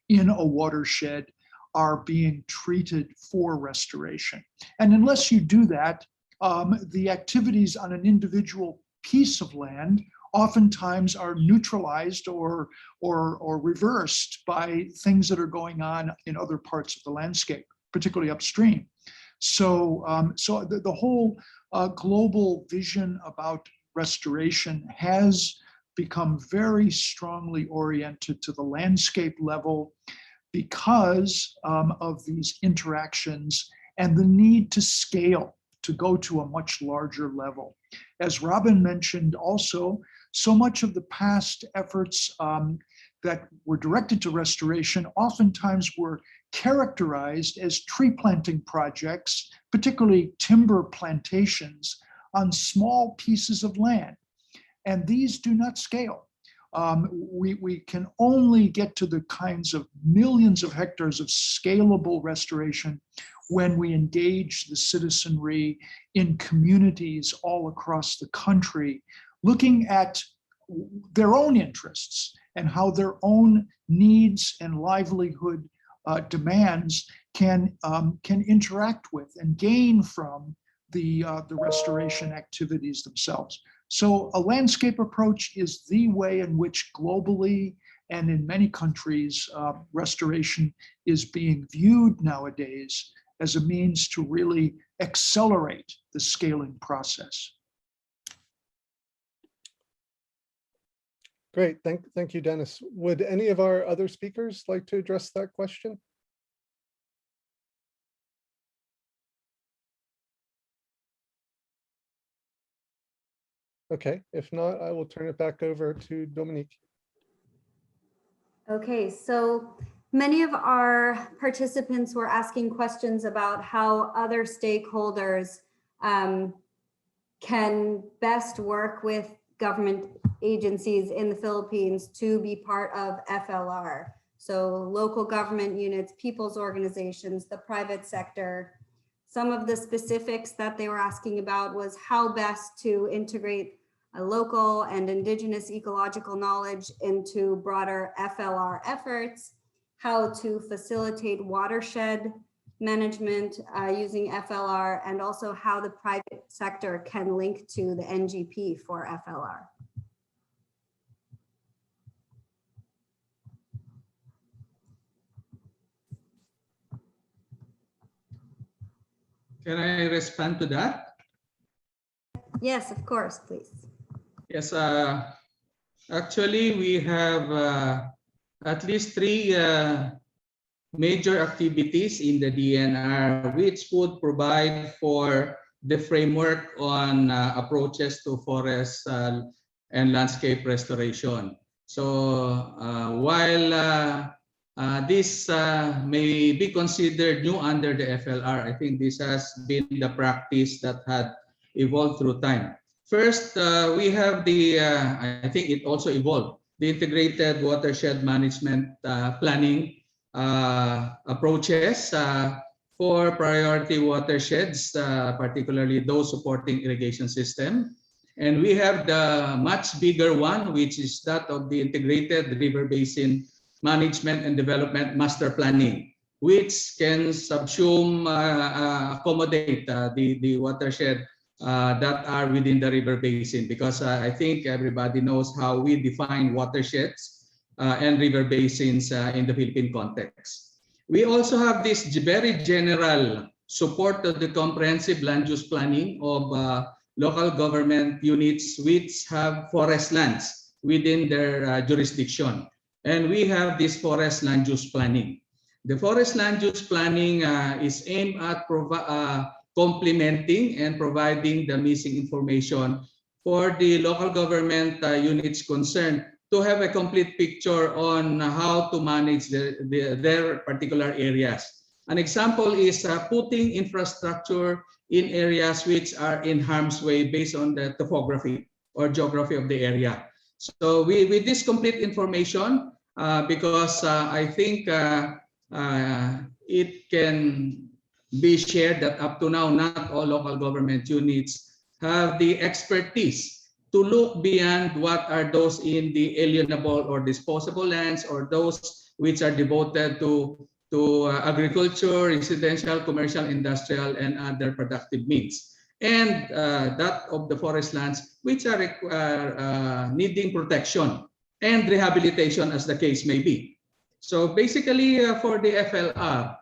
in a watershed are being treated for restoration. And unless you do that, the activities on an individual piece of land oftentimes are neutralized or reversed by things that are going on in other parts of the landscape, particularly upstream. So, the whole global vision about restoration has become very strongly oriented to the landscape level because of these interactions and the need to scale, to go to a much larger level. As Robin mentioned also, so much of the past efforts that were directed to restoration oftentimes were characterized as tree planting projects, particularly timber plantations on small pieces of land. And these do not scale. We can only get to the kinds of millions of hectares of scalable restoration when we engage the citizenry in communities all across the country, looking at their own interests and how their own needs and livelihood demands can interact with and gain from the restoration activities themselves. So a landscape approach is the way in which globally and in many countries restoration is being viewed nowadays as a means to really accelerate the scaling process. Great, thank you, Dennis. Would any of our other speakers like to address that question? Okay, if not, I will turn it back over to Dominique. Okay, so many of our participants were asking questions about how other stakeholders can best work with government agencies in the Philippines to be part of FLR. So local government units, people's organizations, the private sector. Some of the specifics that they were asking about was how best to integrate a local and indigenous ecological knowledge into broader FLR efforts, how to facilitate watershed management using FLR, and also how the private sector can link to the NGP for FLR. Can I respond to that? Yes, of course, please. Yes, actually we have at least 3 major activities in the DNR, which would provide for the framework on approaches to forest and landscape restoration. So while this may be considered new under the FLR, I think this has been the practice that had evolved through time. First, we have the, I think it also evolved, the integrated watershed management planning approaches for priority watersheds, particularly those supporting irrigation system. And we have the much bigger one, which is that of the integrated river basin management and development master planning, which can subsume, accommodate the watershed that are within the river basin, because I think everybody knows how we define watersheds and river basins in the Philippine context. We also have this very general support of the comprehensive land use planning of local government units which have forest lands within their jurisdiction. And we have this forest land use planning. The forest land use planning is aimed at complementing and providing the missing information for the local government units concerned to have a complete picture on how to manage their particular areas. An example is putting infrastructure in areas which are in harm's way based on the topography or geography of the area. So with this complete information, because I think it can be shared that up to now, not all local government units have the expertise to look beyond what are those in the alienable or disposable lands, or those which are devoted to agriculture, residential, commercial, industrial, and other productive means. And that of the forest lands which are needing protection and rehabilitation, as the case may be. So basically for the FLR,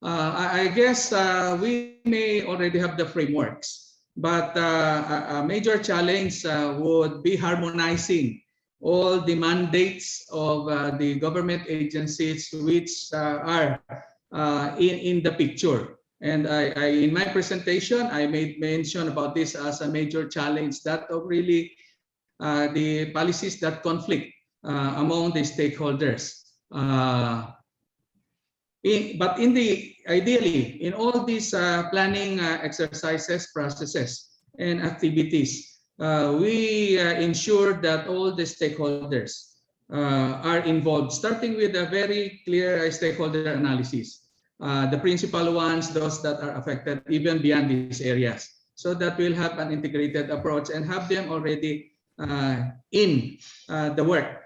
I guess we may already have the frameworks, but a major challenge would be harmonizing all the mandates of the government agencies which are in the picture. And in my presentation, I made mention about this as a major challenge, that of really the policies that conflict among the stakeholders. But ideally, in all these planning exercises, processes, and activities, we ensure that all the stakeholders are involved, starting with a very clear stakeholder analysis. The principal ones, those that are affected, even beyond these areas, so that we'll have an integrated approach and have them already in the work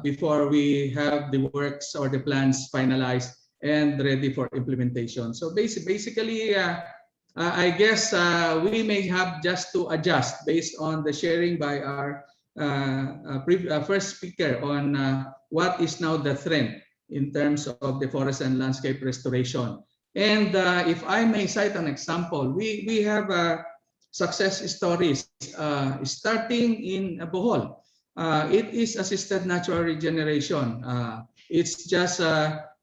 before we have the works or the plans finalized and ready for implementation. So basically, I guess we may have just to adjust based on the sharing by our first speaker on what is now the trend in terms of the forest and landscape restoration. And if I may cite an example, we have success stories starting in Bohol. It is assisted natural regeneration. It's just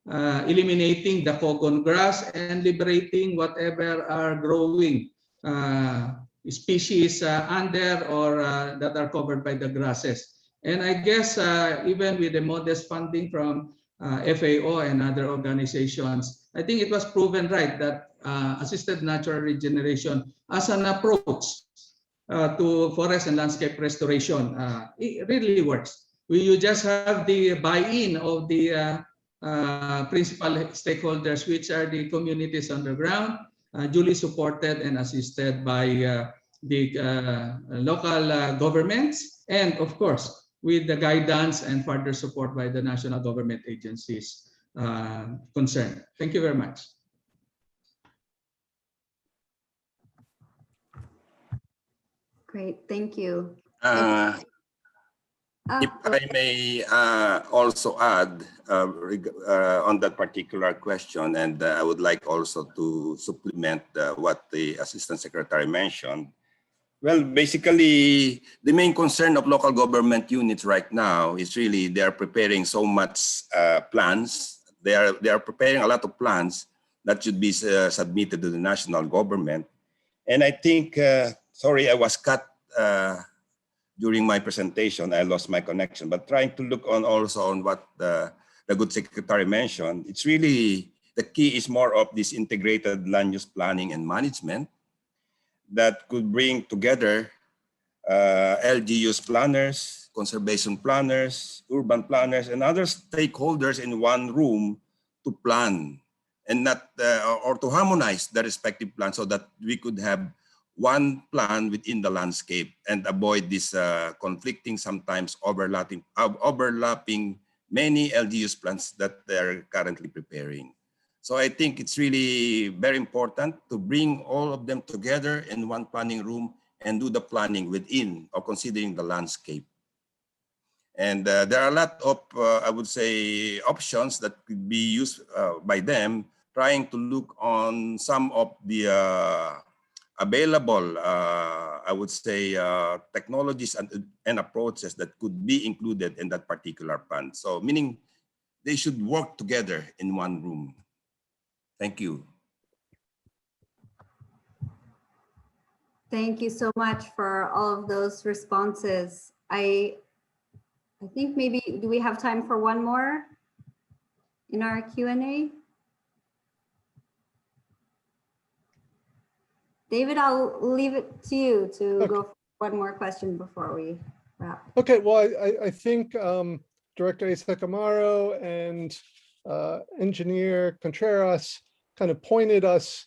eliminating the cogon grass and liberating whatever are growing species under or that are covered by the grasses. And I guess even with the modest funding from FAO and other organizations, I think it was proven right that assisted natural regeneration as an approach to forest and landscape restoration, it really works. You just have the buy-in of the principal stakeholders, which are the communities on the ground, duly supported and assisted by the local governments, and of course, with the guidance and further support by the national government agencies concerned. Thank you very much. Great, thank you. If I may also add on that particular question, and I would like also to supplement what the Assistant Secretary mentioned. Well, basically, the main concern of local government units right now is really they are preparing so much plans. They are preparing a lot of plans that should be submitted to the national government. And I think, sorry, I was cut during my presentation, I lost my connection, but trying to look on also on what the good secretary mentioned, it's really, the key is more of this integrated land use planning and management that could bring together LGUs planners, conservation planners, urban planners, and other stakeholders in one room to plan and not, or to harmonize the respective plans so that we could have one plan within the landscape and avoid this conflicting, sometimes overlapping many LGUs plans that they're currently preparing. So I think it's really very important to bring all of them together in one planning room and do the planning within or considering the landscape. And there are a lot of, I would say, options that could be used by them, trying to look on some of the available, I would say, technologies and approaches that could be included in that particular plan. So meaning they should work together in one room. Thank you. Thank you so much for all of those responses. I think maybe, do we have time for one more in our Q&A? David, I'll leave it to you to go for one more question before we wrap. Okay, well, I think Director Isaac Amaro and Engineer Contreras kind of pointed us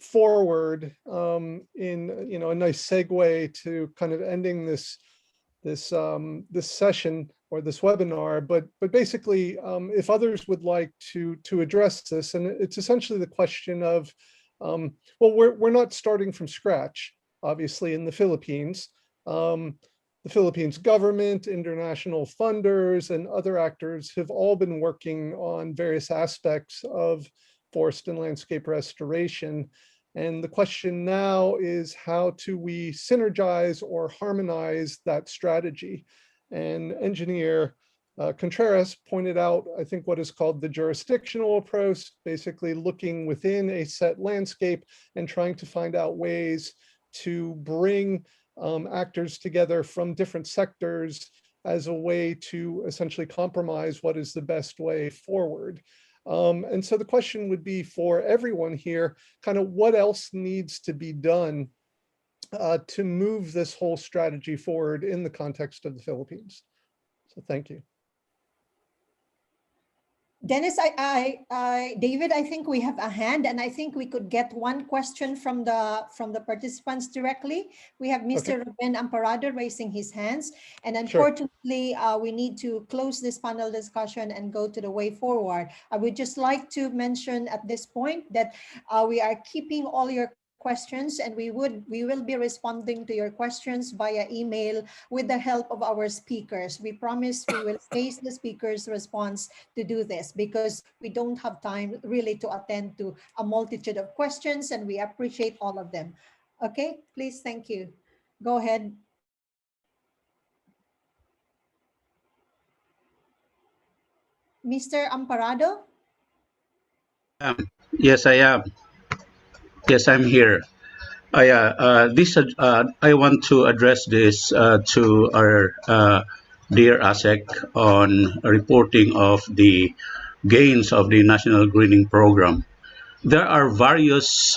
forward in a nice segue to kind of ending this session or this webinar. But basically, if others would like to address this, and it's essentially the question of, well, we're not starting from scratch, obviously, in the Philippines. The Philippines government, international funders, and other actors have all been working on various aspects of forest and landscape restoration. And the question now is, how do we synergize or harmonize that strategy? And Engineer Contreras pointed out, I think, what is called the jurisdictional approach, basically looking within a set landscape and trying to find out ways to bring actors together from different sectors as a way to essentially compromise what is the best way forward. And so the question would be for everyone here, kind of what else needs to be done to move this whole strategy forward in the context of the Philippines? So thank you. Dennis, David, I think we have a hand, and I think we could get one question from the participants directly. We have Mr. Ruben Amparado raising his hands, and unfortunately, we need to close this panel discussion and go to the way forward. I would just like to mention at this point that we are keeping all your questions, and we will be responding to your questions via email with the help of our speakers. We promise we will face the speakers' response to do this, because we don't have time really to attend to a multitude of questions, and we appreciate all of them. Okay, please, thank you. Go ahead. Mr. Amparado? Yes, I am. Yes, I'm here. I want to address this to our dear ASEC on reporting of the gains of the National Greening Program. There are various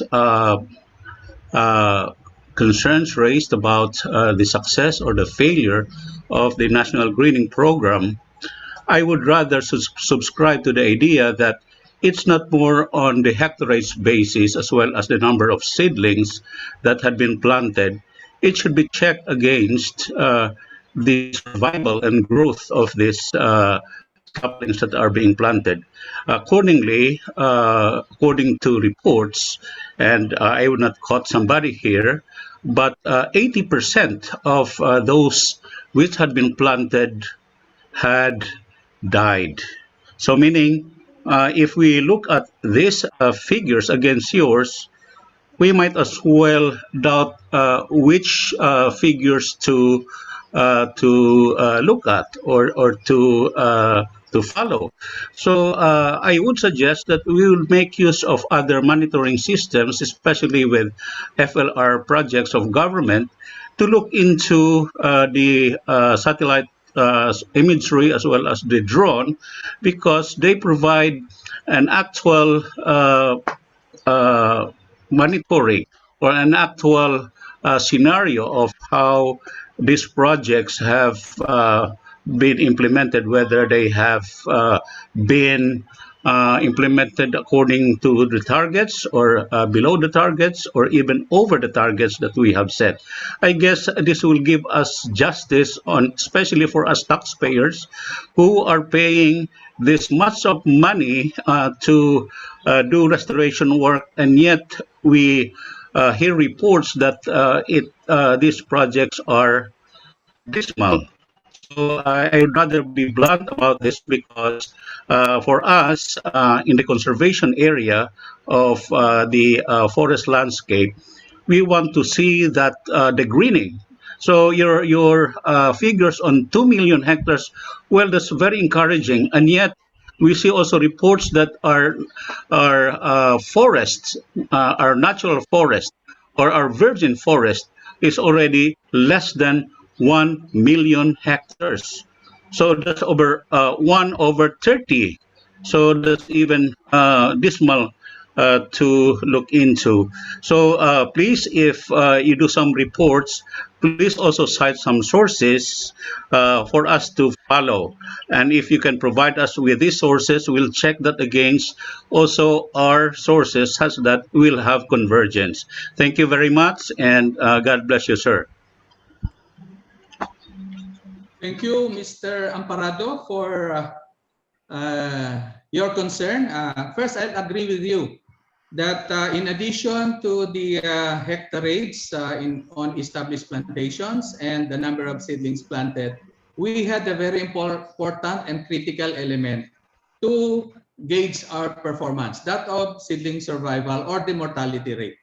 concerns raised about the success or the failure of the National Greening Program. I would rather subscribe to the idea that it's not more on the hectareage basis as well as the number of seedlings that had been planted. It should be checked against the survival and growth of these saplings that are being planted. Accordingly, according to reports, and I would not quote somebody here, but 80% of those which had been planted had died. So meaning, if we look at these figures against yours, we might as well doubt which figures to look at or to follow. So I would suggest that we will make use of other monitoring systems, especially with FLR projects of government, to look into the satellite imagery as well as the drone, because they provide an actual monitoring or an actual scenario of how these projects have been implemented, whether they have been implemented according to the targets or below the targets or even over the targets that we have set. I guess this will give us justice on, especially for us taxpayers who are paying this much of money to do restoration work, and yet we hear reports that these projects are dismal. So I'd rather be blunt about this, because for us in the conservation area of the forest landscape, we want to see that the greening. So your figures on 2 million hectares, well, that's very encouraging, and yet we see also reports that our forests, our natural forest or our virgin forest is already less than 1 million hectares. So that's over 1 over 30. So that's even dismal to look into. So please, if you do some reports, please also cite some sources for us to follow. And if you can provide us with these sources, we'll check that against also our sources, such that we'll have convergence. Thank you very much, and God bless you, sir. Thank you, Mr. Amparado, for your concern. First, I agree with you that in addition to the hectareage on established plantations and the number of seedlings planted, we had a very important and critical element to gauge our performance, that of seedling survival or the mortality rate.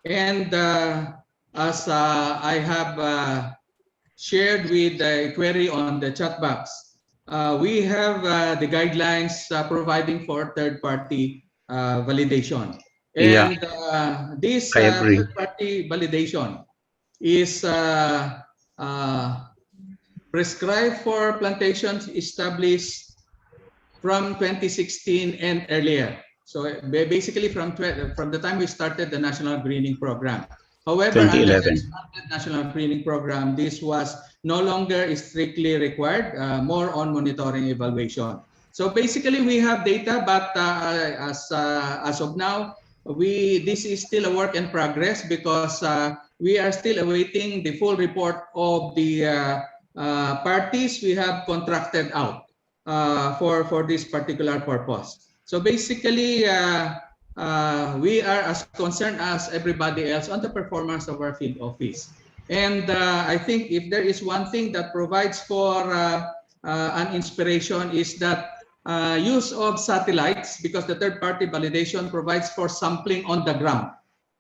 And as I have shared with the query on the chat box, we have the guidelines providing for third-party validation. And this I agree. third-party validation is prescribed for plantations established from 2016 and earlier. So basically from the time we started the National Greening Program. However, under the expanded National Greening Program, this was no longer strictly required, more on monitoring evaluation. So basically, we have data, but as of now, this is still a work in progress, because we are still awaiting the full report of the parties we have contracted out for this particular purpose. So basically, we are as concerned as everybody else on the performance of our field office. And I think if there is one thing that provides for an inspiration, is that use of satellites, because the third-party validation provides for sampling on the ground.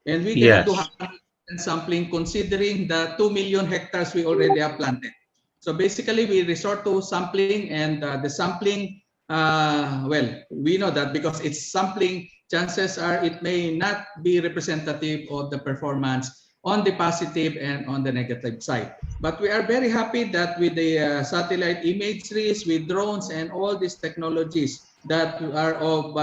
And we cannot do 100% sampling considering the 2 million hectares we already have planted. So basically, we resort to sampling, and the sampling, well, we know that because it's sampling, chances are it may not be representative of the performance on the positive and on the negative side. But we are very happy that with the satellite imageries, with drones and all these technologies that are of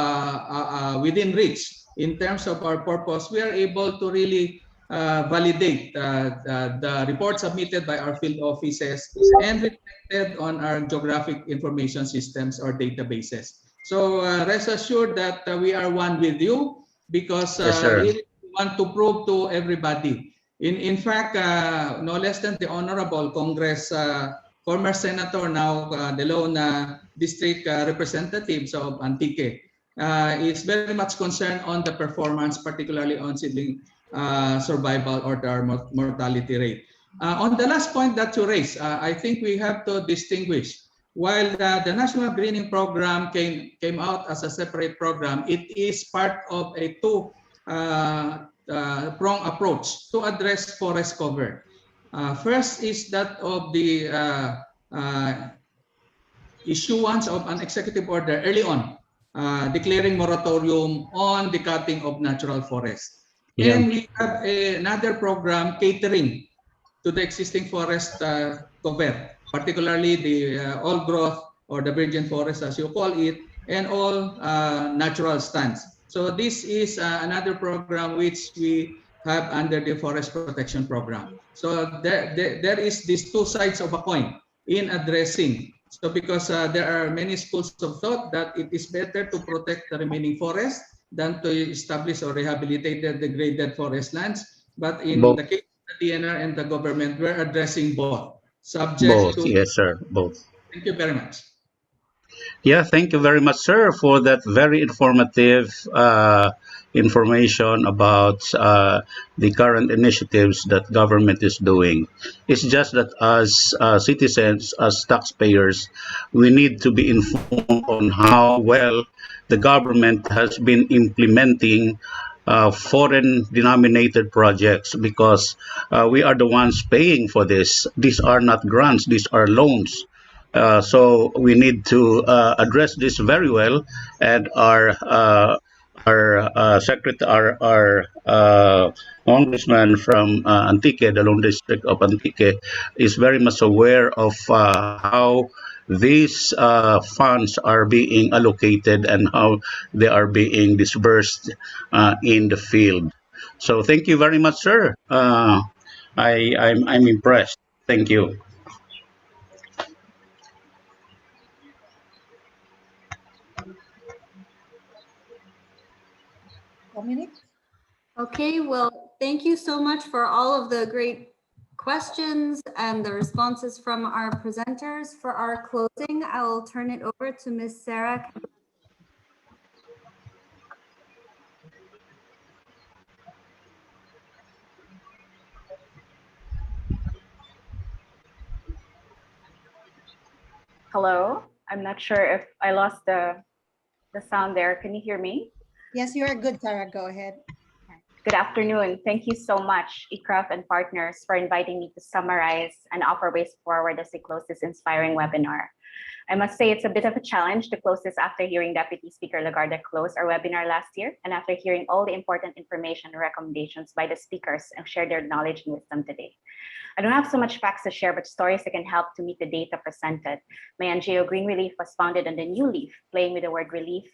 within reach in terms of our purpose, we are able to really validate the report submitted by our field offices and reflected on our geographic information systems or databases. So rest assured that we are one with you, because we want to prove to everybody. In fact, no less than the Honorable Congress, former Senator, now the lone district representatives of Antique, is very much concerned on the performance, particularly on seedling survival or their mortality rate. On the last point that you raised, I think we have to distinguish. While the National Greening Program came out as a separate program, it is part of a two-prong approach to address forest cover. First is that of the issuance of an executive order early on, declaring moratorium on the cutting of natural forests. And we have another program catering to the existing forest cover, particularly the old growth or the virgin forest as you call it, and all natural stands. So this is another program which we have under the Forest Protection Program. So there is these two sides of a coin in addressing. So because there are many schools of thought that it is better to protect the remaining forest than to establish or rehabilitate the degraded forest lands. But in Both, the case of the DNR and the government, we're addressing both, subject both. to. Yes, sir. Both. Thank you very much. Yeah, thank you very much, sir, for that very informative information about the current initiatives that government is doing. It's just that as citizens, as taxpayers, we need to be informed on how well the government has been implementing foreign denominated projects because we are the ones paying for this. These are not grants, these are loans. So we need to address this very well, and our secretary, our congressman from Antique, the Lone District of Antique, is very much aware of how these funds are being allocated and how they are being disbursed in the field. So thank you very much, sir. I'm impressed. Thank you. Dominic? Okay, well, thank you so much for all of the great questions and the responses from our presenters. For our closing, I will turn it over to Ms. Sarah. Hello, I'm not sure if I lost the sound there. Can you hear me? Yes, you are good, Sarah. Go ahead. Good afternoon. Thank you so much, ICRAF and partners, for inviting me to summarize and offer ways forward as we close this inspiring webinar. I must say it's a bit of a challenge to close this after hearing Deputy Speaker Lagarde close our webinar last year and after hearing all the important information and recommendations by the speakers and share their knowledge and wisdom today. I don't have so much facts to share, but stories that can help to meet the data presented. My NGO Green Relief was founded on the new leaf, playing with the word relief.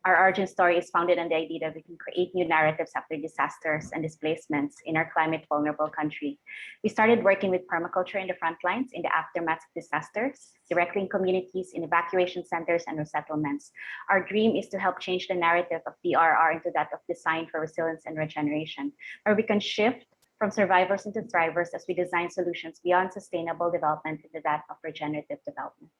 Our origin story is founded on the idea that we can create new narratives after disasters and displacements in our climate vulnerable country. We started working with permaculture in the front lines in the aftermath of disasters, directly in communities, in evacuation centers and resettlements. Our dream is to help change the narrative of DRR into that of design for resilience and regeneration, where we can shift from survivors into thrivers as we design solutions beyond sustainable development into that of regenerative development.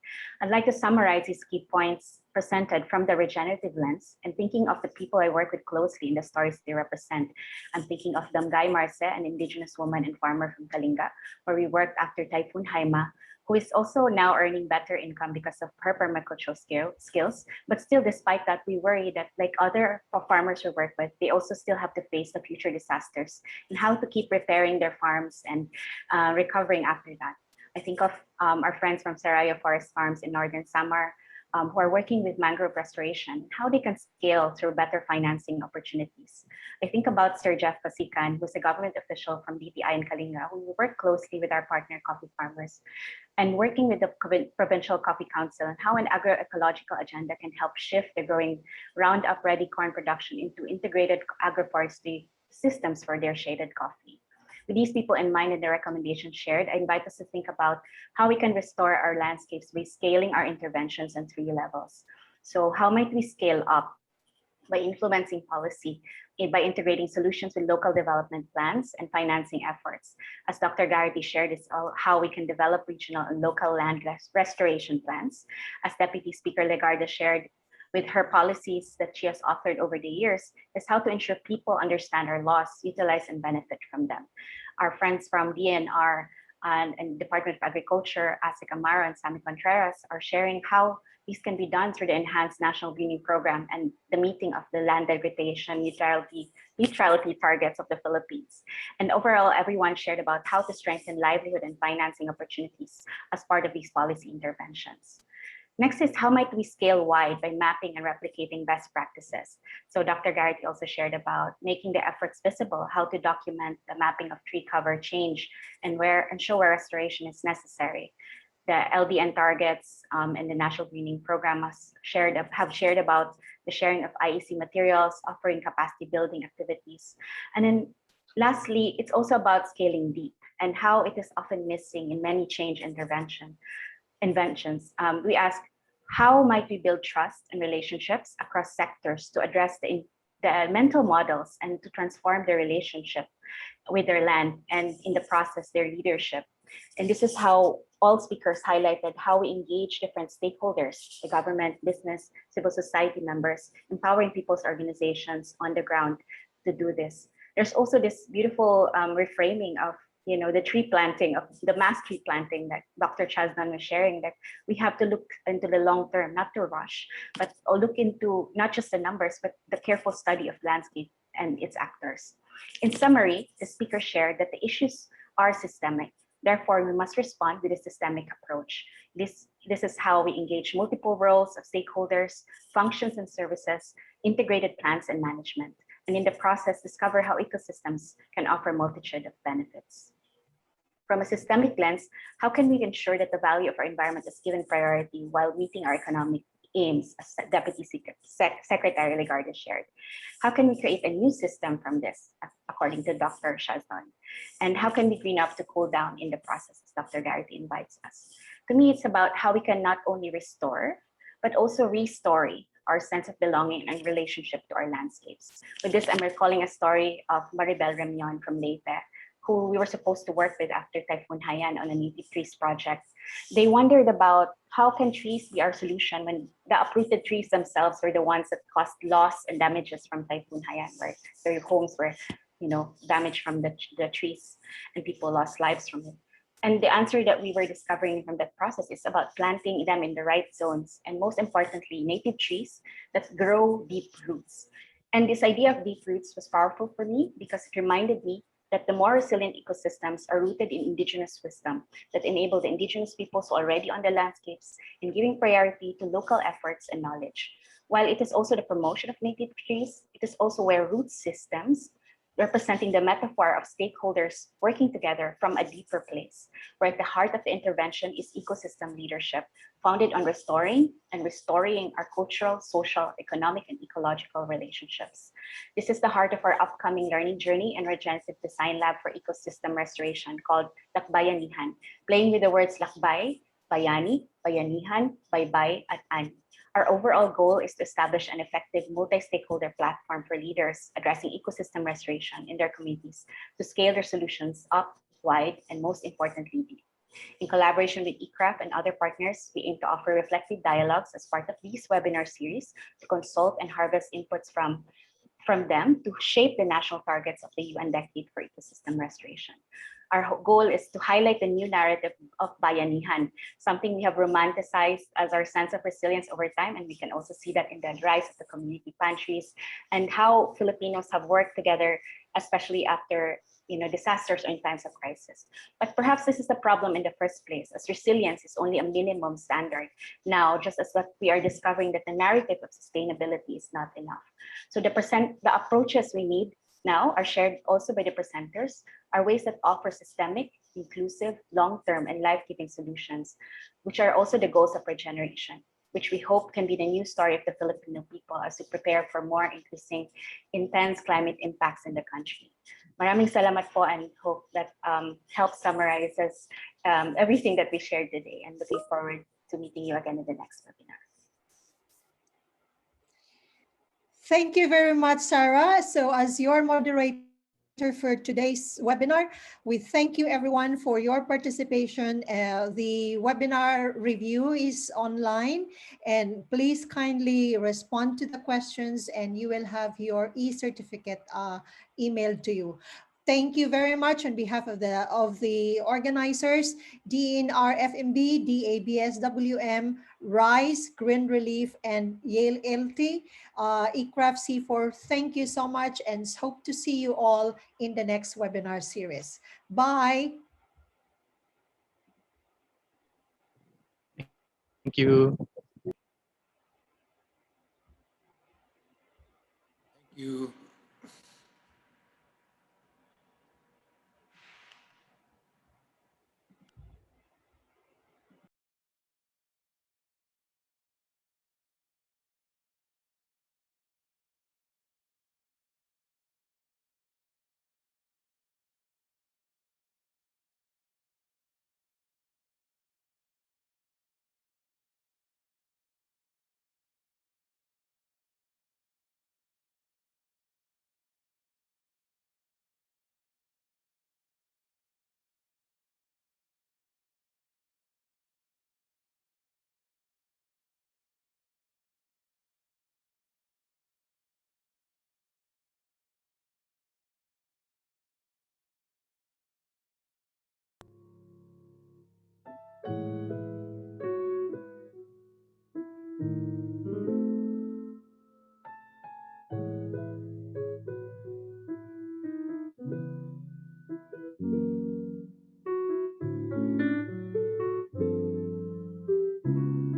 I'd like to summarize these key points presented from the regenerative lens and thinking of the people I work with closely in the stories they represent. I'm thinking of Damgay Marce, an indigenous woman and farmer from Kalinga, where we worked after Typhoon Haima, who is also now earning better income because of her permacultural skills. But still, despite that, we worry that like other farmers we work with, they also still have to face the future disasters and how to keep repairing their farms and recovering after that. I think of our friends from Sarayo Forest Farms in Northern Samar, who are working with mangrove restoration, how they can scale through better financing opportunities. I think about Sir Jeff Pasikan, who's a government official from DTI in Kalinga, who work closely with our partner coffee farmers and working with the Provincial Coffee Council and how an agroecological agenda can help shift the growing Roundup ready corn production into integrated agroforestry systems for their shaded coffee. With these people in mind and the recommendations shared, I invite us to think about how we can restore our landscapes by scaling our interventions on 3 levels. So how might we scale up? By influencing policy, by integrating solutions with local development plans and financing efforts. As Dr. Garrity shared, it's all how we can develop regional and local land restoration plans. As Deputy Speaker Legarda shared, with her policies that she has authored over the years, is how to ensure people understand our laws, utilize and benefit from them. Our friends from DNR and Department of Agriculture, ASIC Amaro and Sammy Contreras are sharing how these can be done through the Enhanced National Greening Program and the meeting of the land degradation neutrality targets of the Philippines. And overall, everyone shared about how to strengthen livelihood and financing opportunities as part of these policy interventions. Next is how might we scale wide by mapping and replicating best practices. So Dr. Garrity also shared about making the efforts visible, how to document the mapping of tree cover change and show where restoration is necessary. The LDN targets and the National Greening Program have shared about the sharing of IEC materials, offering capacity building activities. And then lastly, it's also about scaling deep and how it is often missing in many change inventions. We ask, how might we build trust and relationships across sectors to address the mental models and to transform their relationship with their land and in the process, their leadership. And this is how all speakers highlighted how we engage different stakeholders, the government, business, civil society members, empowering people's organizations on the ground to do this. There's also this beautiful reframing of the tree planting, of the mass tree planting that Dr. Chazdan was sharing, that we have to look into the long term, not to rush, but look into not just the numbers, but the careful study of landscape and its actors. In summary, the speaker shared that the issues are systemic. Therefore, we must respond with a systemic approach. This is how we engage multiple roles of stakeholders, functions and services, integrated plans and management, and in the process, discover how ecosystems can offer a multitude of benefits. From a systemic lens, how can we ensure that the value of our environment is given priority while meeting our economic aims, as Deputy Secretary Legarda shared? How can we create a new system from this, according to Dr. Shazdan? And how can we green up to cool down in the process, as Dr. Garrity invites us? To me, it's about how we can not only restore, but also restore our sense of belonging and relationship to our landscapes. With this, I'm recalling a story of Maribel Remion from Leyte, who we were supposed to work with after Typhoon Haiyan on a native trees project. They wondered about how can trees be our solution when the uprooted trees themselves were the ones that caused loss and damages from Typhoon Haiyan, where their homes were damaged from the trees and people lost lives from it. And the answer that we were discovering from that process is about planting them in the right zones, and most importantly, native trees that grow deep roots. And this idea of deep roots was powerful for me because it reminded me that the more resilient ecosystems are rooted in indigenous wisdom that enable the indigenous peoples already on the landscapes in giving priority to local efforts and knowledge. While it is also the promotion of native trees, it is also where root systems, representing the metaphor of stakeholders working together from a deeper place, where at the heart of the intervention is ecosystem leadership, founded on restoring our cultural, social, economic, and ecological relationships. This is the heart of our upcoming learning journey and regenerative design lab for ecosystem restoration called Lakbayanihan, playing with the words lakbay, bayani, bayanihan, baybay, at an. Our overall goal is to establish an effective multi-stakeholder platform for leaders addressing ecosystem restoration in their communities to scale their solutions up, wide, and most importantly, deep. In collaboration with ECRAF and other partners, we aim to offer reflective dialogues as part of this webinar series to consult and harvest inputs from them to shape the national targets of the UN Decade for Ecosystem Restoration. Our goal is to highlight the new narrative of bayanihan, something we have romanticized as our sense of resilience over time, and we can also see that in the rise of the community pantries and how Filipinos have worked together, especially after disasters or in times of crisis. But perhaps this is the problem in the first place, as resilience is only a minimum standard. Now, just as what we are discovering that the narrative of sustainability is not enough. So the approaches we need now are shared also by the presenters, are ways that offer systemic, inclusive, long-term, and life-giving solutions, which are also the goals of regeneration, which we hope can be the new story of the Filipino people as we prepare for more increasing intense climate impacts in the country. Maraming salamat po, and hope that helps summarizes everything that we shared today, and looking forward to meeting you again in the next webinar. Thank you very much, Sarah. So as your moderator for today's webinar, we thank you everyone for your participation. The webinar review is online, and please kindly respond to the questions and you will have your e-certificate emailed to you. Thank you very much on behalf of the organizers, DNR FMB, DABSWM, RISE, Green Relief, and Yale LT, ECRAF C4. Thank you so much, and hope to see you all in the next webinar series. Bye. Thank you. you.